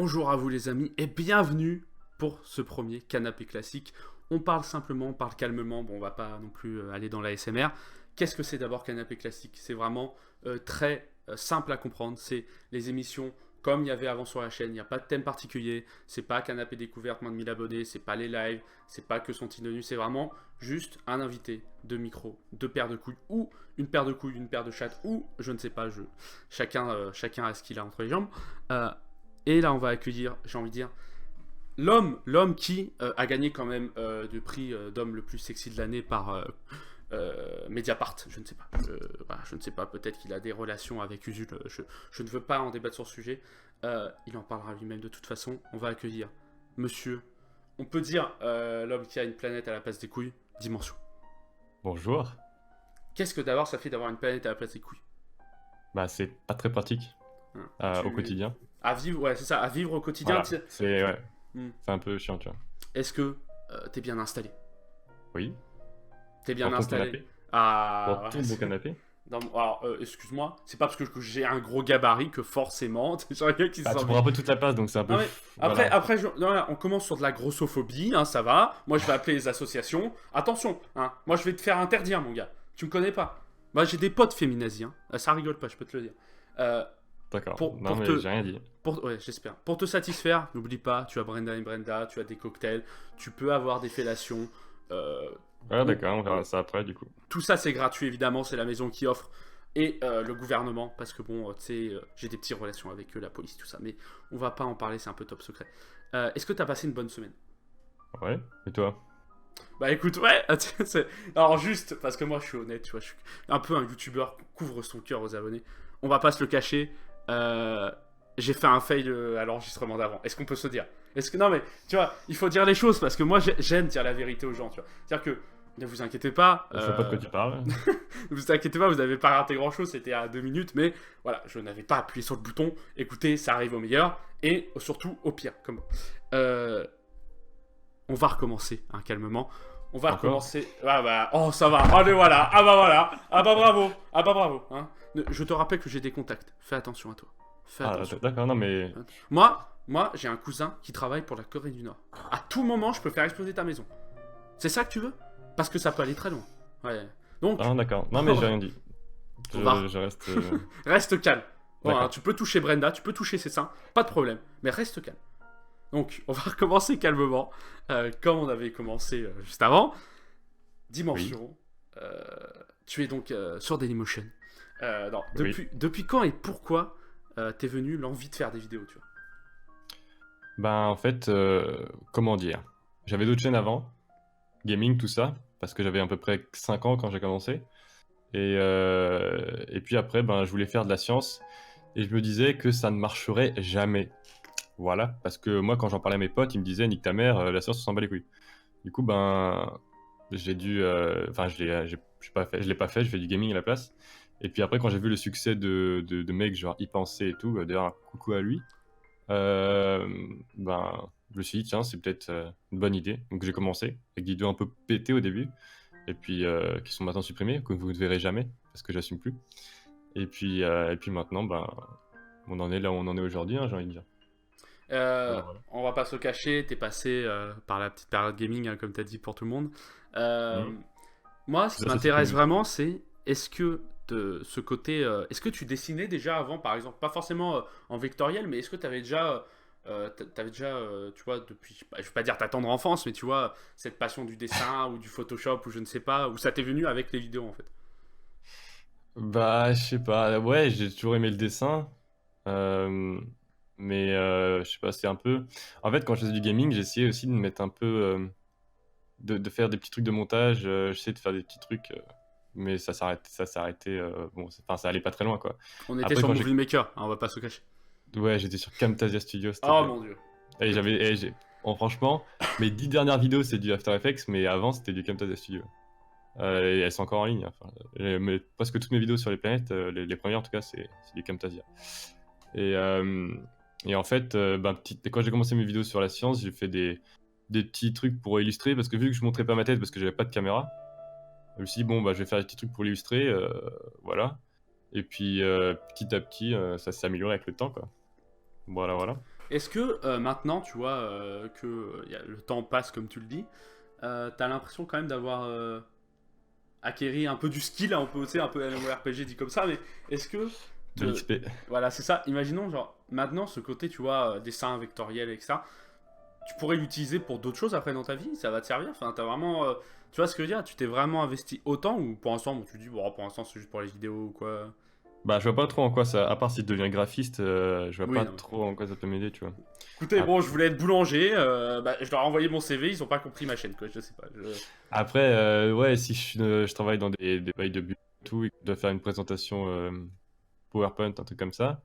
Bonjour à vous les amis et bienvenue pour ce premier canapé classique. On parle simplement, on parle calmement, bon on va pas non plus aller dans la SMR. Qu'est-ce que c'est d'abord canapé classique? C'est vraiment très simple à comprendre, c'est les émissions comme il y avait avant sur la chaîne, il n'y a pas de thème particulier, c'est pas canapé découverte, moins de 1000 abonnés, c'est pas les lives, c'est pas que son nu, c'est vraiment juste un invité, deux micros, deux paires de couilles, ou une paire de couilles, une paire de chattes, ou je ne sais pas, chacun a ce qu'il a entre les jambes. Euh, et là, on va accueillir, j'ai envie de dire, l'homme qui a gagné quand même le prix d'homme le plus sexy de l'année par Mediapart. Je ne sais pas. Voilà, je ne sais pas. Peut-être qu'il a des relations avec Usul. Je ne veux pas en débattre sur ce sujet. Il en parlera lui-même de toute façon. On va accueillir monsieur. On peut dire l'homme qui a une planète à la place des couilles. Dimension. Bonjour. Qu'est-ce que d'abord ça fait d'avoir une planète à la place des couilles? Bah, c'est pas très pratique au quotidien. À vivre, ouais, c'est ça. À vivre au quotidien. Voilà. C'est ouais. Hmm. C'est un peu chiant, tu vois. Est-ce que t'es bien installé? Oui. T'es bien Pour ton installé? canapé. Ah, Pour ton beau canapé. alors, excuse-moi, c'est pas parce que j'ai un gros gabarit que forcément, c'est genre quelqu'un qui se Bah, tu sent prends un peu toute la place, donc c'est un peu. Non, mais Voilà. après non, là, on commence sur de la grossophobie, hein, ça va. Moi, je vais appeler les associations. Attention, hein, moi, je vais te faire interdire, mon gars. Tu me connais pas. Moi, j'ai des potes féminazis, hein. Ça rigole pas, je peux te le dire. Euh, D'accord. pour Non, mais te, j'ai rien dit. ouais, j'espère. Pour te satisfaire, n'oublie pas, tu as Brenda et Brenda, tu as des cocktails, tu peux avoir des fellations. Ouais, on- d'accord, on verra ça après, du coup. Tout ça, c'est gratuit, évidemment, c'est la maison qui offre. Et le gouvernement, parce que bon, tu sais, j'ai des petites relations avec eux, la police, tout ça, mais on va pas en parler, c'est un peu top secret. Est-ce que t'as passé une bonne semaine? Ouais. Et toi? Bah écoute, ouais, alors juste, parce que moi je suis honnête, tu vois, je suis un peu un youtubeur qui couvre son cœur aux abonnés, on va pas se le cacher, j'ai fait un fail à l'enregistrement d'avant, est-ce qu'on peut se dire? Est-ce que, non mais, tu vois, il faut dire les choses, parce que moi j'aime dire la vérité aux gens, tu vois, c'est-à-dire que, ne vous inquiétez pas, Je sais pas de quoi tu parles. ne vous inquiétez pas, vous n'avez pas raté grand chose, c'était à 2 minutes, mais voilà, je n'avais pas appuyé sur le bouton. Écoutez, ça arrive au meilleur et surtout au pire. Comme on va recommencer, hein, calmement. On va Encore? recommencer. Ah bah, oh ça va. Allez voilà. Ah bah voilà. Ah bah bravo. Ah bah bravo. Hein. Je te rappelle que j'ai des contacts. Fais attention à toi. Fais Ah, attention. d'accord, non, mais. Moi, j'ai un cousin qui travaille pour la Corée du Nord. À tout moment, je peux faire exploser ta maison. C'est ça que tu veux? Parce que ça peut aller très loin. Ouais. Donc, Ah, d'accord. Non, mais j'ai rien dit. On va- Je reste. Reste calme. Bon, hein, D'accord. tu peux toucher Brenda, tu peux toucher ses seins, pas de problème, mais reste calme. Donc, on va recommencer calmement, comme on avait commencé juste avant. Dimension, tu es donc sur Dailymotion. Non, Oui. depuis quand et pourquoi t'es venu l'envie de faire des vidéos, tu vois? Ben, en fait, comment dire? J'avais d'autres chaînes avant, gaming, tout ça, parce que j'avais à peu près 5 ans quand j'ai commencé. Et puis après, ben, je voulais faire de la science et je me disais que ça ne marcherait jamais. Voilà, parce que moi, quand j'en parlais à mes potes, ils me disaient nique ta mère, la science, on s'en bat les couilles. Du coup, ben, j'ai dû. Enfin, je l'ai pas fait, je fais du gaming à la place. Et puis après, quand j'ai vu le succès de mecs genre y penser et tout, d'ailleurs, coucou à lui, euh, ben, je me suis dit, tiens, c'est peut-être une bonne idée. Donc j'ai commencé avec des vidéos un peu pétées au début et puis qui sont maintenant supprimées, que vous ne verrez jamais, parce que j'assume plus. Et puis maintenant, ben, on en est là où on en est aujourd'hui, hein, j'ai envie de dire. Voilà, voilà. On va pas se le cacher, t'es passé par la petite période gaming, hein, comme t'as dit pour tout le monde. Euh, Mhm. Moi, ce qui Ça, c'est m'intéresse plus. vraiment, c'est est-ce que de ce côté, est-ce que tu dessinais déjà avant, par exemple, pas forcément en vectoriel, mais est-ce que t'avais déjà, tu vois, depuis, bah, je vais pas dire ta tendre enfance, mais tu vois, cette passion du dessin ou du Photoshop ou je ne sais pas, ou ça t'est venu avec les vidéos en fait. Bah, je sais pas, ouais, j'ai toujours aimé le dessin, euh, mais je sais pas, c'est un peu. En fait, quand je faisais du gaming, j'essayais aussi de me mettre un peu. De faire des petits trucs de montage, j'essayais de faire des petits trucs, mais ça s'arrêtait, bon, enfin, ça allait pas très loin, quoi. On était Après, sur quand j'ai. Movie Maker, hein, on va pas se le cacher. Ouais, j'étais sur Camtasia Studio, Oh c'était. mon dieu. Et Le- franchement, mes 10 dernières vidéos, c'est du After Effects, mais avant, c'était du Camtasia Studio. Et elles sont encore en ligne, enfin, presque toutes mes vidéos sur les planètes, les premières en tout cas, c'est du Camtasia. Et, euh, et en fait, ben, quand j'ai commencé mes vidéos sur la science, j'ai fait des petits trucs pour illustrer, parce que vu que je montrais pas ma tête parce que j'avais pas de caméra, je me suis dit, bon, bah, je vais faire des petits trucs pour illustrer, voilà. Et puis, petit à petit, ça s'est amélioré avec le temps, quoi. Voilà, voilà. Est-ce que maintenant, tu vois, que le temps passe comme tu le dis, t'as l'impression quand même d'avoir acquéri un peu du skill, hein, on peut aussi un peu MMORPG dit comme ça, mais est-ce que De l'XP. voilà, c'est ça. Imaginons, genre, maintenant, ce côté, tu vois, dessin vectoriel et que ça, tu pourrais l'utiliser pour d'autres choses après dans ta vie, ça va te servir. Enfin, t'as vraiment, tu vois ce que je veux dire, tu t'es vraiment investi autant ou pour l'instant, bon, tu dis, bon, pour l'instant, c'est juste pour les vidéos ou quoi. Bah, je vois pas trop en quoi ça. À part si je deviens graphiste, je vois Oui, pas non. trop en quoi ça peut m'aider, tu vois. Écoutez, Ap- bon, je voulais être boulanger, bah, je leur ai envoyé mon CV, ils ont pas compris ma chaîne, quoi, je sais pas. Après, ouais, si je travaille dans des bails de but et tout, et que je dois faire une présentation PowerPoint, un truc comme ça,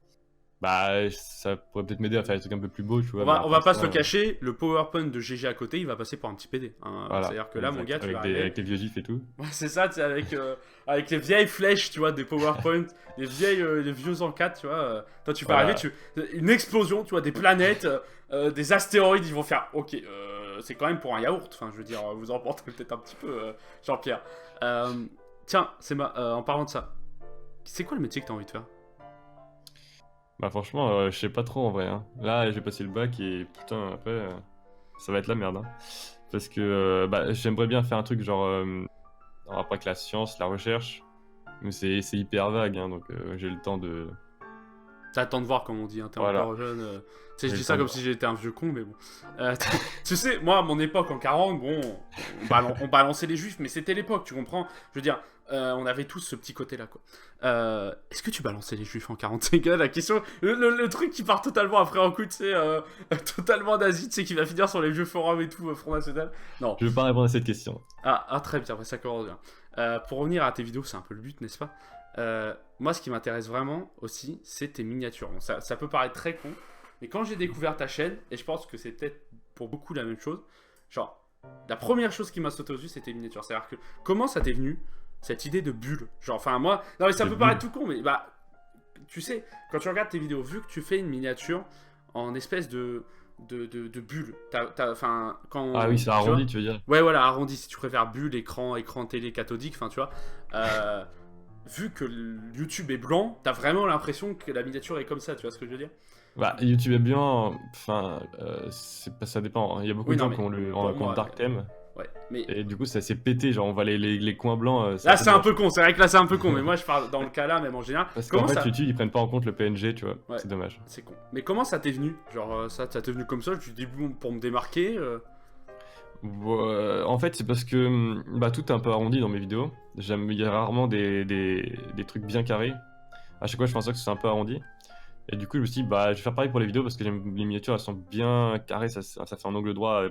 bah, ça pourrait peut-être m'aider à faire des trucs un peu plus beaux, tu vois. Mais On pour va pas se l'instant, le cacher, le PowerPoint de GG à côté, il va passer pour un petit PD. Hein. voilà, C'est-à-dire que là, mon exact. gars, tu vas arriver. Avec des vieux gifs et tout. Ouais, c'est ça, tu sais, avec les vieilles flèches, tu vois, des PowerPoint, les vieux encadres, tu vois. Toi, tu vas Voilà. arriver, une explosion, tu vois, des planètes, des astéroïdes, ils vont faire. Ok, c'est quand même pour un yaourt. Enfin, je veux dire, vous en portez peut-être un petit peu, Jean-Pierre. Tiens, en parlant de ça, c'est quoi le métier que t'as envie de faire? Bah, franchement, je sais pas trop en vrai, hein. Là, j'ai passé le bac et putain, après, ça va être la merde, hein. Parce que bah, j'aimerais bien faire un truc genre en rapport avec la science, la recherche, mais c'est hyper vague, hein, donc j'ai le temps de. T'attends de voir, comme on dit, hein, t'es Voilà. encore jeune. Tu sais, je J'ai dis le ça temps comme de si j'étais un vieux con, mais bon. Tu sais, moi, à mon époque, en 40, bon, on balançait les juifs, mais c'était l'époque, tu comprends? Je veux dire, on avait tous ce petit côté-là, quoi. Est-ce que tu balançais les juifs en 40? C'est que la question, le truc qui part totalement après en coup, tu sais, totalement nazi, tu sais, qui va finir sur les vieux forums et tout, Front National. Non. Je veux pas répondre à cette question. Très bien, ça commence bien. Pour revenir à tes vidéos, c'est un peu le but, n'est-ce pas? Moi, ce qui m'intéresse vraiment aussi, c'est tes miniatures. Bon, ça peut paraître très con, mais quand j'ai découvert ta chaîne, et je pense que c'est peut-être pour beaucoup la même chose, genre, la première chose qui m'a sauté aux yeux, c'était les miniatures. C'est-à-dire que, comment ça t'est venu, cette idée de bulle? Genre, enfin, moi, non, mais ça De peut bulle. paraître tout con, mais bah, tu sais, quand tu regardes tes vidéos, vu que tu fais une miniature en espèce de bulle, enfin, quand. Ah oui, c'est tu vois, arrondi, tu veux dire? ouais, voilà, arrondi, si tu préfères bulle, écran télé cathodique, enfin, tu vois. Vu que YouTube est blanc, t'as vraiment l'impression que la miniature est comme ça, tu vois ce que je veux dire? Bah, YouTube est bien, enfin, ça dépend, hein. Il y a beaucoup Oui, de non, gens mais qui ont le pour qui ont moi, dark theme, ouais. Mais et du coup, ça s'est pété, genre on voit les coins blancs, là, peu c'est un dommage. peu con, c'est vrai que là, c'est un peu con, mais moi, je parle dans le cas là, même en général. Parce qu'en Comment fait, ça. YouTube, ils prennent pas en compte le PNG, tu vois, Ouais, c'est dommage. c'est con. Mais comment ça t'est venu? Genre, ça t'est venu comme ça, je dis bon, pour me démarquer. En fait, c'est parce que bah, tout est un peu arrondi dans mes vidéos. Il y a rarement des trucs bien carrés. À chaque fois, je pensais que c'est un peu arrondi. Et du coup, je me suis dit, bah, je vais faire pareil pour les vidéos parce que j'aime les miniatures, elles sont bien carrées, ça fait un angle droit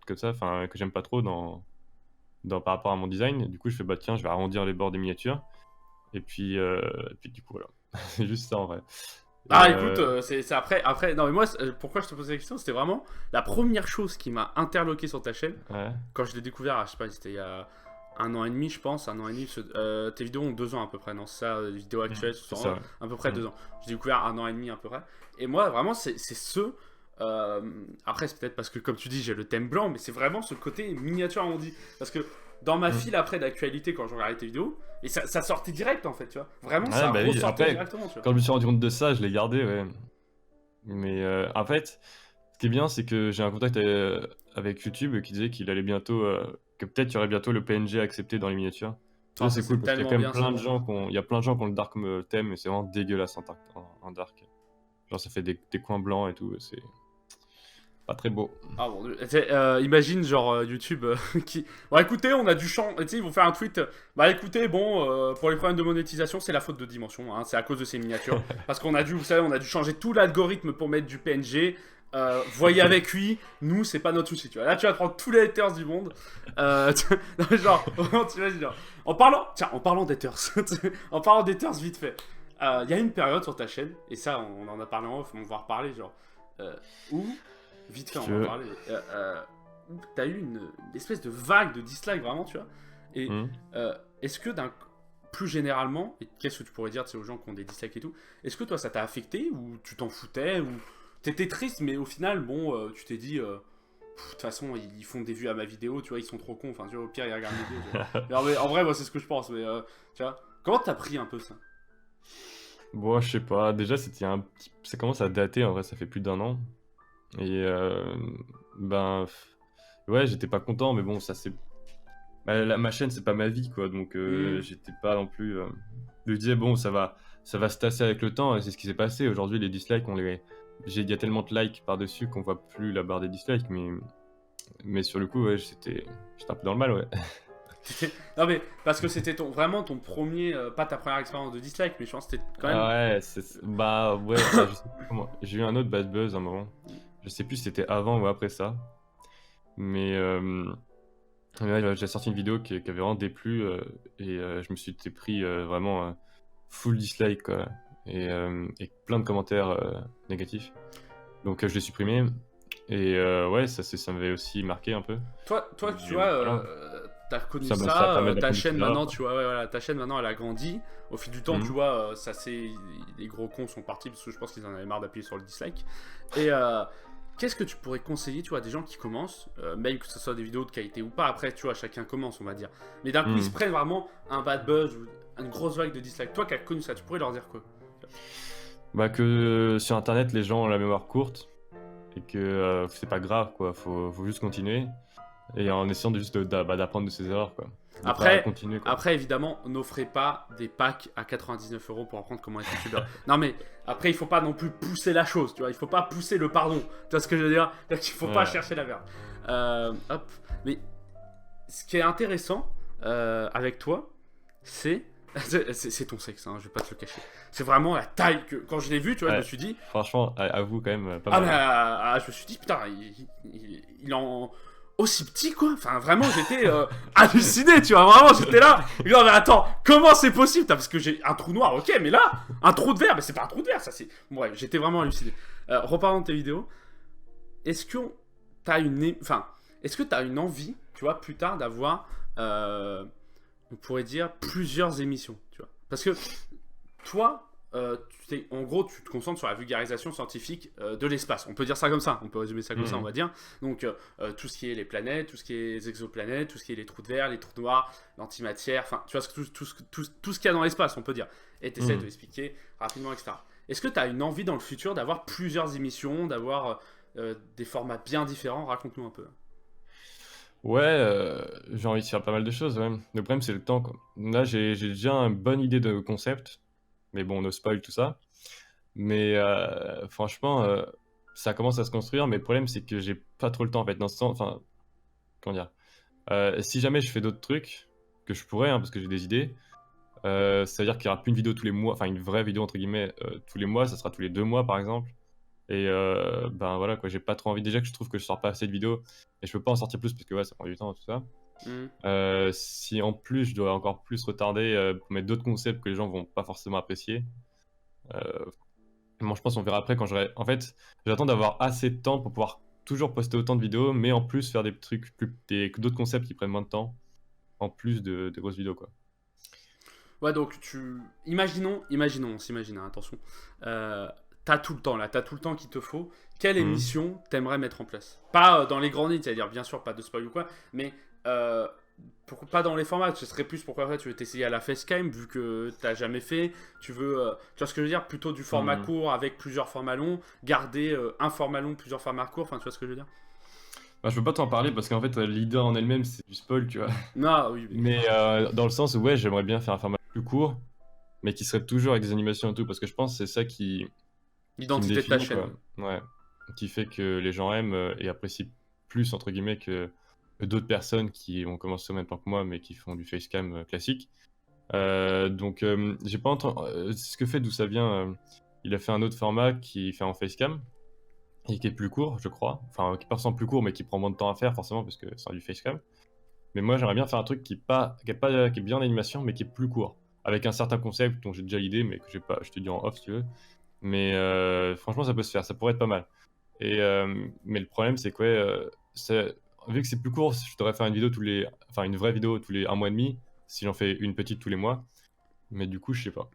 comme ça, enfin, que j'aime pas trop par rapport à mon design. Et du coup, je fais, bah, tiens, je vais arrondir les bords des miniatures. Et puis du coup, voilà. C'est juste ça en vrai. Ah, Et, écoute, c'est après. Non, mais moi, pourquoi je te posais la question, c'était vraiment la première chose qui m'a interloqué sur ta chaîne. ouais, Quand je l'ai découvert, je sais pas, c'était il y a 1 an et demi, je pense, 1 an et demi. Tes vidéos ont 2 ans à peu près, non? C'est ça, les vidéos actuelles, c'est sont ça. Ouais. à peu près 2 ans. J'ai découvert 1 an et demi à peu près. Et moi, vraiment, c'est ce. Après, c'est peut-être parce que, comme tu dis, j'ai le thème blanc, mais c'est vraiment ce côté miniature arrondi. Parce que dans ma file après d'actualité, quand je regardais tes vidéos, et ça sortait direct en fait, tu vois. Vraiment, Ouais, ça bah oui, ressortait après, directement, tu vois. quand je me suis rendu compte de ça, je l'ai gardé, ouais. Mais en fait, ce qui est bien, c'est que j'ai un contact avec YouTube qui disait qu'il allait bientôt, que peut-être il y aurait bientôt le PNG accepté dans les miniatures. Ah, Ça, c'est cool parce qu'il y a tellement quand même bien ça. plein de gens il y a plein de gens qui ont le dark theme et c'est vraiment dégueulasse en dark. Genre, ça fait des coins blancs et tout, c'est pas très beau. Ah bon, imagine genre YouTube qui. Bon, écoutez, on a du champ. Tu sais, ils vont faire un tweet. Bah écoutez, bon, pour les problèmes de monétisation, c'est la faute de Dimension. Hein, c'est à cause de ces miniatures. Parce qu'on a dû, vous savez, on a dû changer tout l'algorithme pour mettre du PNG. Voyez avec lui, nous, c'est pas notre souci. Tu vois. Là, tu vas prendre tous les haters du monde. Non, mais genre, vraiment, tu imagines, genre, en parlant d'haters, en parlant d'haters vite fait. Il y a une période sur ta chaîne, et ça, on en a parlé en off, on va en reparler, genre, où. Vite fait, on va en parler. Où t'as eu une espèce de vague de dislikes, vraiment, tu vois. Et est-ce que plus généralement, et qu'est-ce que tu pourrais dire aux gens qui ont des dislikes et tout, est-ce que toi ça t'a affecté ou tu t'en foutais ou t'étais triste, mais au final, bon, tu t'es dit, de toute façon, ils font des vues à ma vidéo, tu vois, ils sont trop cons, enfin, tu vois, au pire, ils regardent mes vidéos. Tu vois. Non, mais en vrai, moi, c'est ce que je pense, mais tu vois, comment t'as pris un peu ça? Bon, je sais pas, déjà, ça commence à dater, en vrai, ça fait plus d'1 an. Et ben, ouais, j'étais pas content, mais bon, ça c'est. Bah, ma chaîne, c'est pas ma vie, quoi. Donc, Hmm. j'étais pas non plus. Je me disais, bon, ça va se tasser avec le temps, et c'est ce qui s'est passé. Aujourd'hui, les dislikes, il y a tellement de likes par-dessus qu'on voit plus la barre des dislikes, mais sur le coup, ouais, j'étais un peu dans le mal, ouais. Non mais parce que c'était vraiment ton premier, pas ta première expérience de dislike, mais je pense que c'était quand même. Ah ouais, bah ouais, bah, je sais plus comment. J'ai eu un autre bad buzz à un moment. Je sais plus si c'était avant ou après ça. Mais ouais, j'ai sorti une vidéo qui avait vraiment déplu et je me suis été pris vraiment full dislike quoi. Et plein de commentaires négatifs. Donc je l'ai supprimé. Et ouais, ça m'avait aussi marqué un peu. Toi, tu Mais vois, voilà, t'as connu ça ça, permet ta d'apprendre de chaîne ses erreurs, maintenant, quoi. tu vois, ouais, voilà, ta chaîne maintenant, elle a grandi. Au fil du temps, tu Mhm. vois, les gros cons sont partis parce que je pense qu'ils en avaient marre d'appuyer sur le dislike. Et qu'est-ce que tu pourrais conseiller, tu vois, à des gens qui commencent, même que ce soit des vidéos de qualité ou pas, après, tu vois, chacun commence, on va dire. Mais d'un coup, ils se Mhm. prennent vraiment un bad buzz ou une grosse vague de dislike. Toi qui as connu ça, tu pourrais leur dire quoi? Bah que sur internet les gens ont la mémoire courte et que c'est pas grave quoi, faut juste continuer. Et en essayant de juste d'apprendre de ses erreurs, quoi. De pas Après, continuer, quoi. après évidemment, n'offrez pas des packs à 99 € pour apprendre comment être youtubeur. Non mais, après, il faut pas non plus pousser la chose, tu vois. Il faut pas pousser le pardon. Tu vois ce que je veux dire? Donc, il faut pas Ouais. chercher la merde. Hop. Mais ce qui est intéressant avec toi, c'est. C'est ton sexe, hein, je vais pas te le cacher. C'est vraiment la taille que. Quand je l'ai vu, tu vois, je me Ouais. suis dit. Franchement, avoue quand même, pas Ah mal, bah, hein. je me suis dit, putain, il en aussi petit quoi. Enfin vraiment j'étais halluciné, tu vois, vraiment j'étais là. Non mais attends, comment c'est possible? Parce que j'ai un trou noir, ok, mais là, un trou de verre, mais c'est pas un trou de verre, ça c'est. Ouais, j'étais vraiment halluciné. Reparlons de tes vidéos. Est-ce que t'as enfin, est-ce que t'as une envie, tu vois, plus tard d'avoir, on pourrait dire plusieurs émissions, tu vois? Parce que toi, en gros, tu te concentres sur la vulgarisation scientifique de l'espace. On peut dire ça comme ça, on peut résumer ça comme ça, on Mhm. va dire. Donc, tout ce qui est les planètes, tout ce qui est les exoplanètes, tout ce qui est les trous de verre, les trous noirs, l'antimatière, enfin, tu vois, tout ce qu'il y a dans l'espace, on peut dire. Et tu essaies de Mhm. l'expliquer rapidement, etc. Est-ce que tu as une envie dans le futur d'avoir plusieurs émissions, d'avoir des formats bien différents? Raconte-nous un peu. Ouais, j'ai envie de faire pas mal de choses, ouais. Le problème, c'est le temps, quoi. Là, j'ai déjà une bonne idée de concept, mais bon, no spoil tout ça. Mais franchement, ça commence à se construire, mais le problème, c'est que j'ai pas trop le temps, en fait, dans ce sens, enfin, comment dire? Si jamais je fais d'autres trucs, que je pourrais, hein, parce que j'ai des idées, ça veut dire qu'il y aura plus une vidéo tous les mois, enfin une vraie vidéo entre guillemets tous les mois, ça sera tous les 2 mois par exemple. Et ben voilà quoi, j'ai pas trop envie. Déjà que je trouve que je sors pas assez de vidéos et je peux pas en sortir plus parce que ouais, ça prend du temps tout ça. Hmm. Si en plus je dois encore plus retarder pour mettre d'autres concepts que les gens vont pas forcément apprécier, euh, bon, je pense qu'on verra après quand j'aurai. En fait, j'attends d'avoir assez de temps pour pouvoir toujours poster autant de vidéos, mais en plus faire des trucs d'autres concepts qui prennent moins de temps, en plus de grosses vidéos quoi. Ouais, donc imaginons, on s'imagine, hein, attention. T'as tout le temps là, t'as tout le temps qu'il te faut. Quelle Mhm. émission t'aimerais mettre en place? Pas dans les grandes lignes, c'est-à-dire bien sûr pas de spoil ou quoi, mais euh, pas dans les formats. Ce serait plus pourquoi tu veux t'essayer à la facecam vu que t'as jamais fait. Tu vois ce que je veux dire? Plutôt du format Mhm. court avec plusieurs formats longs, garder un format long, plusieurs formats courts. Enfin, tu vois ce que je veux dire? Bah, je peux pas t'en parler parce qu'en fait, l'idée en elle-même, c'est du spoil, tu vois. Non, oui, mais Mais dans le sens où, ouais, j'aimerais bien faire un format plus court, mais qui serait toujours avec des animations et tout, parce que je pense que c'est ça qui me l'identité de ta définit, chaîne. quoi. Ouais. Ouais. Qui fait que les gens aiment et apprécient plus, entre guillemets, que d'autres personnes qui ont commencé en même temps que moi, mais qui font du facecam classique. Donc, j'ai pas entendu. Ce que fait d'où ça vient, il a fait un autre format qui fait en facecam, et qui est plus court, je crois. Enfin, qui pas plus court, mais qui prend moins de temps à faire, forcément, parce que c'est du facecam. Mais moi, j'aimerais bien faire un truc qui est bien en animation, mais qui est plus court. Avec un certain concept dont j'ai déjà l'idée, mais que j'ai pas, je te dis en off si tu veux. Mais franchement, ça peut se faire, ça pourrait être pas mal. Mais le problème, c'est que ouais, vu que c'est plus court, je devrais faire enfin une vraie vidéo tous les 1 mois et demi, si j'en fais une petite tous les mois. Mais du coup, je sais pas.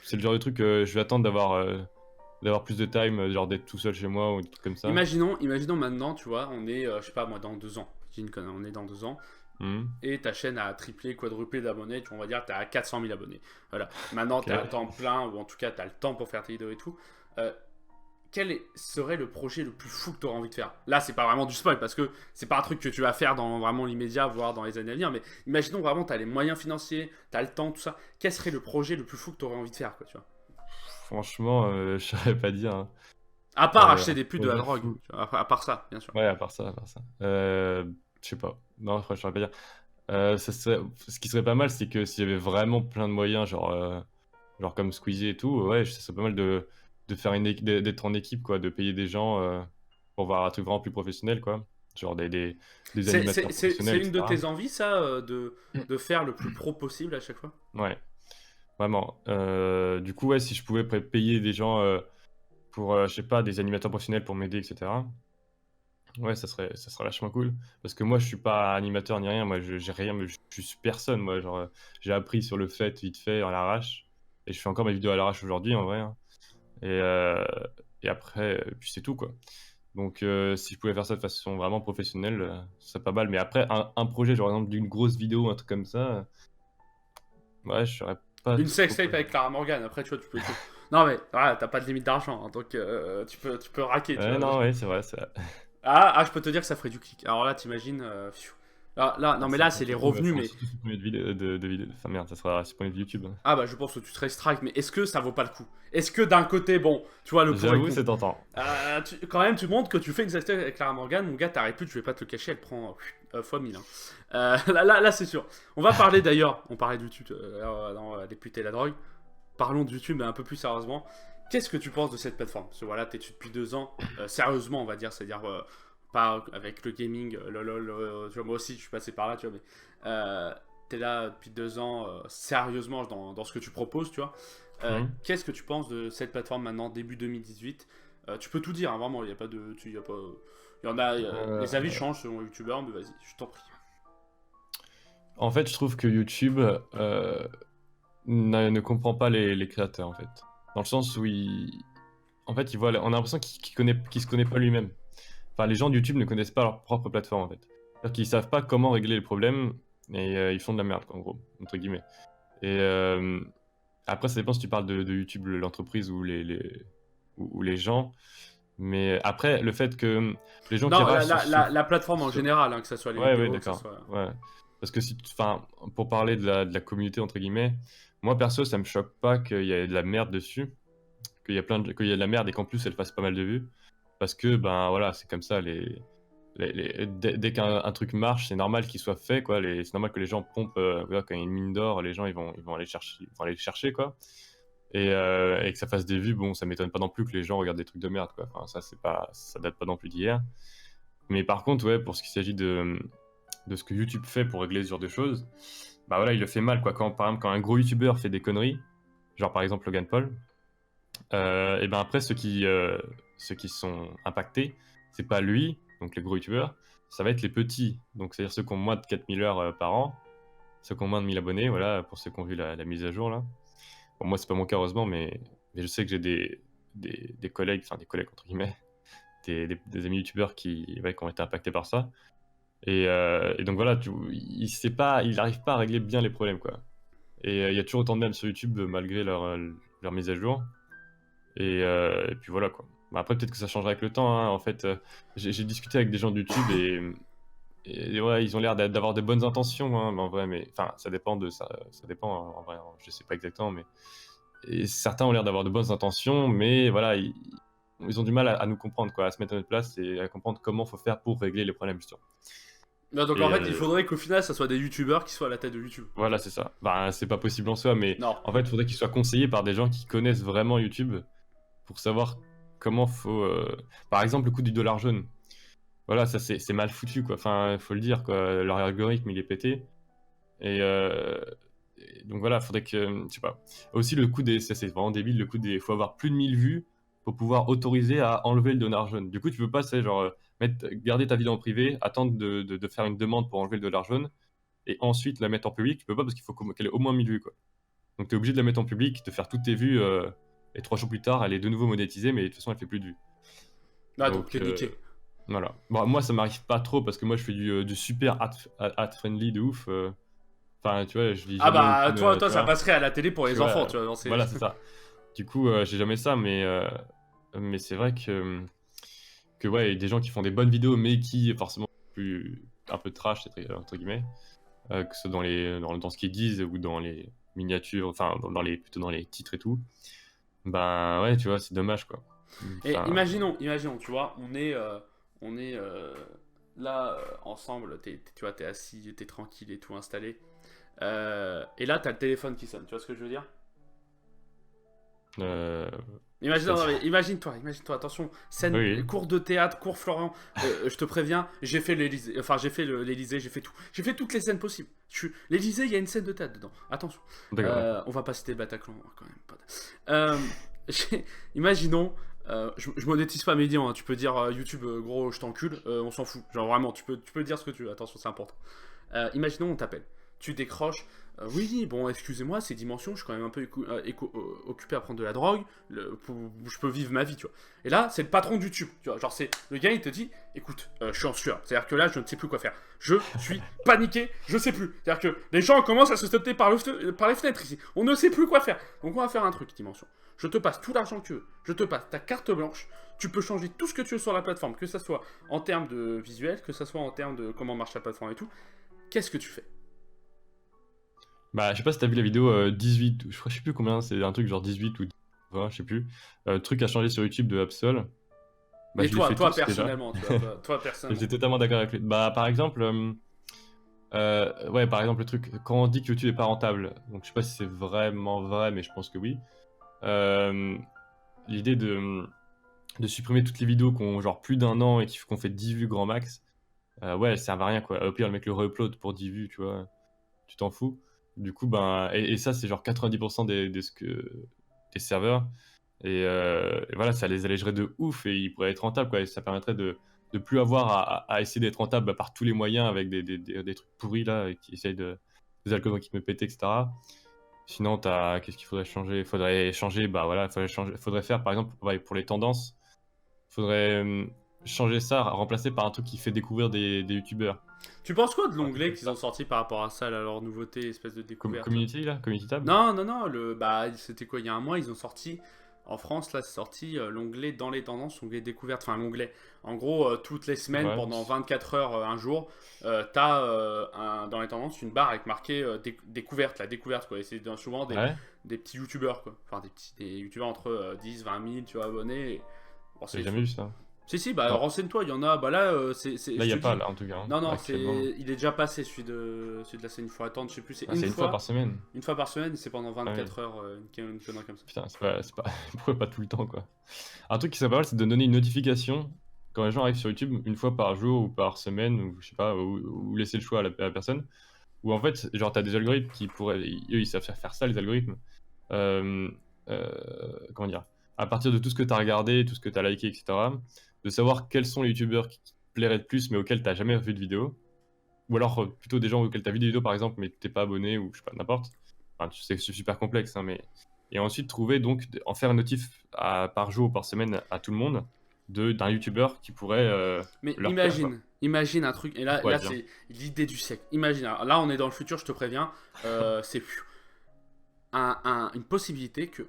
C'est le genre de truc que je vais attendre d'avoir plus de time, genre d'être tout seul chez moi ou des trucs comme ça. Imaginons maintenant, tu vois, on est, je sais pas moi, dans 2 ans. J'ai une conne, on est dans 2 ans. Mhm. Et ta chaîne a triplé, quadruplé d'abonnés, on va dire que tu à 400 000 abonnés. Voilà. Maintenant, tu es à Ok. temps plein, ou en tout cas, tu as le temps pour faire tes vidéos et tout. Euh, serait le projet le plus fou que tu aurais envie de faire? Là, c'est pas vraiment du spoil parce que c'est pas un truc que tu vas faire dans vraiment l'immédiat, voire dans les années à venir. Mais imaginons vraiment, tu as les moyens financiers, tu as le temps, tout ça. Quel serait le projet le plus fou que tu aurais envie de faire, quoi, tu vois? Franchement, je saurais pas dire, hein. À part acheter Un des putes de la projet drogue, fou. tu vois, à part ça, bien sûr. Ouais, à part ça, à part ça. Je sais pas. Non, je saurais pas dire. Ce qui serait pas mal, c'est que s'il y avait vraiment plein de moyens, genre comme Squeezie et tout, ouais, ce serait pas mal de faire d'être en équipe, quoi, de payer des gens pour voir un truc vraiment plus professionnel, quoi. Genre des animateurs C'est professionnels, une de etc. tes envies, ça, de faire le plus pro possible à chaque fois? Ouais, vraiment. Du coup, ouais, si je pouvais payer des gens pour, je sais pas, des animateurs professionnels pour m'aider, etc. Ouais, ça serait vachement cool. Parce que moi, je suis pas animateur ni rien. Moi, j'ai rien, mais je suis personne. Moi, genre, j'ai appris sur le fait, vite fait, à l'arrache. Et je fais encore mes vidéos à l'arrache aujourd'hui, en vrai, hein. Et, euh, et après, puis c'est tout, quoi. Donc, si je pouvais faire ça de façon vraiment professionnelle, ce serait pas mal. Mais après, un projet, genre, par exemple, d'une grosse vidéo, un truc comme ça, ouais, je saurais pas Une trop sextape quoi. avec Clara Morgan, après, tu vois, tu peux tout. Non, mais voilà, t'as pas de limite d'argent, hein, donc tu peux raquer, tu Ouais, vois. non, ouais, c'est vrai, c'est vrai. Je peux te dire que ça ferait du clic. Alors là, t'imagines. Non, mais Ça là, sera c'est les surtout, revenus, mais. surtout supprimé de vidéos, de vidéos. Enfin, merde, ça sera supprimé de YouTube, hein. Ah, bah, je pense que tu serais strike, mais est-ce que ça vaut pas le coup? Est-ce que d'un côté, bon, tu vois, le pour et le J'avoue, contre. c'est tentant. Quand même, tu montres que tu fais une sextape avec Clara Morgan, mon gars, t'arrêtes plus, je vais pas te le cacher, elle prend fois 1000. Hein. Là, c'est sûr. On va parler d'ailleurs, on parlait de YouTube dans les putes et la drogue. Parlons de YouTube, mais un peu plus sérieusement. Qu'est-ce que tu penses de cette plateforme? Parce que voilà, t'es dessus depuis 2 ans, sérieusement, on va dire, c'est-à-dire pas avec le gaming, lol, tu vois, moi aussi, je suis passé par là, tu vois, mais t'es là depuis 2 ans, sérieusement, dans ce que tu proposes, tu vois. Mhm. Qu'est-ce que tu penses de cette plateforme maintenant, début 2018? Tu peux tout dire, hein, vraiment, il n'y a pas de. Y a pas, il y en a, les avis Euh, changent selon les youtubeurs, mais vas-y, je t'en prie. En fait, je trouve que YouTube ne comprend pas les créateurs, en fait. Dans le sens où en fait, on a l'impression qu'il se connaît pas lui-même. Enfin, les gens de YouTube ne connaissent pas leur propre plateforme, en fait. C'est-à-dire qu'ils savent pas comment régler les problèmes et ils font de la merde, quoi, en gros, entre guillemets. Et après, ça dépend si tu parles de YouTube, l'entreprise ou ou les gens. Mais après, le fait que les gens qui Non, ragent la plateforme en général, hein, que ce soit les Ouais, ouais, vidéos, que ce d'accord. soit. Ouais. Parce que enfin, pour parler de la communauté, entre guillemets, moi perso, ça me choque pas qu'il y ait de la merde dessus, qu'il y ait de la merde et qu'en plus elle fasse pas mal de vues. Parce que, ben voilà, c'est comme ça, dès qu'un truc marche, c'est normal qu'il soit fait, quoi. C'est normal que les gens pompent, voilà, quand il y a une mine d'or, les gens ils vont aller le chercher, quoi. Et que ça fasse des vues, bon, ça m'étonne pas non plus que les gens regardent des trucs de merde, quoi. Enfin, ça date pas non plus d'hier. Mais par contre, ouais, pour ce qui s'agit de ce que YouTube fait pour régler ce genre de choses, bah voilà, il le fait mal, quoi. Par exemple, quand un gros YouTuber fait des conneries, genre par exemple Logan Paul, et ben après, ceux qui sont impactés, c'est pas lui, donc les gros YouTubers, ça va être les petits, donc c'est-à-dire ceux qui ont moins de 4000 heures par an, ceux qui ont moins de 1000 abonnés, voilà, pour ceux qui ont vu la mise à jour, là. Bon, moi, c'est pas mon cas, heureusement, mais je sais que j'ai des collègues, enfin des collègues entre guillemets, des amis youtubeurs ouais, qui ont été impactés par ça. Et donc voilà, il n'arrive pas à régler bien les problèmes, quoi. Et il y a toujours autant de mèmes sur YouTube malgré leur mise à jour. Et puis voilà, quoi. Bah, après, peut-être que ça changera avec le temps, hein. En fait, j'ai discuté avec des gens de YouTube et ouais, ils ont l'air d'avoir de bonnes intentions, hein, mais en vrai, enfin, ça dépend ça dépend, hein, en vrai, hein, je sais pas exactement, mais et certains ont l'air d'avoir de bonnes intentions, mais voilà, ils ont du mal à nous comprendre, quoi, à se mettre à notre place et à comprendre comment faut faire pour régler les problèmes, justement. Non, donc Et en fait, il faudrait qu'au final, ça soit des youtubeurs qui soient à la tête de YouTube. voilà, c'est ça. Bah, c'est pas possible en soi, mais Non. en fait, il faudrait qu'ils soient conseillés par des gens qui connaissent vraiment YouTube pour savoir comment faut. Par exemple, le coup du dollar jaune. Voilà, ça c'est mal foutu, quoi. Enfin, faut le dire, quoi. Leur algorithme, il est pété. Et donc voilà, faudrait que. Je sais pas. Aussi, le coup des. Ça, c'est vraiment débile, le coup des. Faut avoir plus de 1000 vues pour pouvoir autoriser à enlever le dollar jaune. Du coup, tu peux pas, c'est genre. Garder ta vidéo en privé, attendre de faire une demande pour enlever le dollar jaune et ensuite la mettre en public, tu peux pas parce qu'il faut qu'elle ait au moins 1000 vues, quoi. Donc tu es obligé de la mettre en public, de faire toutes tes vues, et 3 jours plus tard, elle est de nouveau monétisée, mais de toute façon, elle fait plus de vues. Ah, donc Donc t'es niqué. voilà. Bon, moi, ça m'arrive pas trop parce que moi, je fais du super ad-friendly de ouf. Enfin, tu vois, je lis Ah jamais bah, aucune. toi, Tu ça vois, passerait à la télé pour tu les enfants, vois, tu vois. Non, voilà, c'est ça. Du coup, j'ai jamais ça, mais mais c'est vrai que ouais, il y a des gens qui font des bonnes vidéos, mais qui forcément plus un peu trash entre guillemets, que ce soit dans ce qu'ils disent ou dans les miniatures, enfin plutôt dans les titres et tout. Ben ouais, tu vois, c'est dommage quoi. Et Enfin, imaginons, tu vois, on est là ensemble, tu vois, t'es assis, t'es tranquille et tout installé. Et là, t'as le téléphone qui sonne, tu vois ce que je veux dire? euh, Imagine-toi, attention, scène, oui. cours de théâtre, cours Florian, je te préviens, j'ai fait l'Élysée, enfin j'ai fait l'Élysée, j'ai fait tout. J'ai fait toutes les scènes possibles. L'Élysée, il y a une scène de théâtre dedans, attention. D'accord, d'accord. On va pas citer Bataclan, hein, quand même. Imaginons, je monétise pas Médian, hein, tu peux dire YouTube, gros, je t'encule, on s'en fout. Genre vraiment, tu peux dire ce que tu veux, attention, c'est important. Imaginons, on t'appelle, tu décroches. Oui, bon, excusez-moi, ces dimensions, je suis quand même un peu occupé à prendre de la drogue, je peux vivre ma vie, tu vois. Et là, c'est le patron de YouTube, tu vois. Genre, c'est le gars, il te dit, écoute, je suis en sueur. C'est-à-dire que là, je ne sais plus quoi faire. Je suis paniqué, je sais plus. C'est-à-dire que les gens commencent à se sauter par les fenêtres ici. On ne sait plus quoi faire. Donc, on va faire un truc, dimension. Je te passe tout l'argent que tu veux. Je te passe ta carte blanche. Tu peux changer tout ce que tu veux sur la plateforme, que ça soit en termes de visuel, que ça soit en termes de comment marche la plateforme et tout. Qu'est-ce que tu fais? Bah, je sais pas si t'as vu la vidéo 18, je sais plus combien, c'est un truc genre 18 ou 20, je sais plus. Truc à changer sur YouTube de Absol. Bah, Et je l'ai fait toi tous déjà. personnellement, tu vois, toi personnellement. J'étais totalement d'accord avec lui. Bah, par exemple, ouais, par exemple, le truc, quand on dit que YouTube est pas rentable, donc je sais pas si c'est vraiment vrai, mais je pense que oui. Euh, L'idée de supprimer toutes les vidéos qui ont genre plus d'un an et qu'on fait 10 vues grand max, ouais, elles servent à rien quoi. Au pire, le mec le re-upload pour 10 vues, tu vois, tu t'en fous. Du coup, ben, et ça, c'est genre 90% des serveurs. Et voilà, ça les allégerait de ouf et ils pourraient être rentables, quoi. Et ça permettrait de plus avoir à essayer d'être rentable par tous les moyens avec des trucs pourris là, et qui essayent des algorithmes qui me pètent, etc. Sinon, qu'est-ce qu'il faudrait changer? Il faudrait changer, bah voilà, faudrait faire par exemple ouais, pour les tendances, faudrait changer ça, remplacer par un truc qui fait découvrir des youtubeurs. Tu penses quoi de Un truc l'onglet comme qu'ils ça. ont sorti par rapport à ça, là, leur nouveauté, espèce de découverte? Community là, Community Tab? Non, c'était quoi, il y a un mois, ils ont sorti, en France, là, c'est sorti l'onglet dans les tendances, l'onglet découverte, enfin l'onglet. En gros, toutes les semaines, Ouais. pendant 24 heures, un jour, t'as dans les tendances une barre avec marqué découverte, la découverte, quoi. Et c'est souvent Ouais, des petits youtubeurs, quoi. Enfin, des youtubeurs entre 10, 20 000, tu vois, abonnés. Bon, j'ai jamais vu ça. si, bah Non. renseigne-toi, il y en a, bah là, Là, il je n'y te a pas, dis. là, en tout cas, hein, Non, actuellement. il est déjà passé celui de la scène, il faut attendre, je sais plus, c'est Ah, c'est une fois par semaine. une fois par semaine, c'est pendant Ah ouais. 24 heures, une connerie comme ça. Putain, pourquoi pas tout le temps, quoi. Un truc qui serait pas mal, c'est de donner une notification quand les gens arrivent sur YouTube une fois par jour ou par semaine, ou je sais pas, ou laisser le choix à la personne. Ou en fait, genre, t'as des algorithmes qui pourraient. Eux, ils savent faire ça, les algorithmes. Euh, Comment dire? À partir de tout ce que t'as regardé, tout ce que t'as liké, etc., de savoir quels sont les youtubeurs qui te plairaient le plus, mais auxquels t'as jamais vu de vidéo. Ou alors plutôt des gens auxquels t'as vu des vidéos, par exemple, mais t'es pas abonné, ou je sais pas, n'importe. Enfin, tu sais que c'est super complexe, hein, mais. Et ensuite, trouver donc, en faire un notif par jour ou par semaine à tout le monde d'un youtubeur qui pourrait Mais leur plaire, quoi. imagine un truc, et Ça pourrait là être bien. c'est l'idée du siècle. Imagine, alors là on est dans le futur, je te préviens, c'est une possibilité que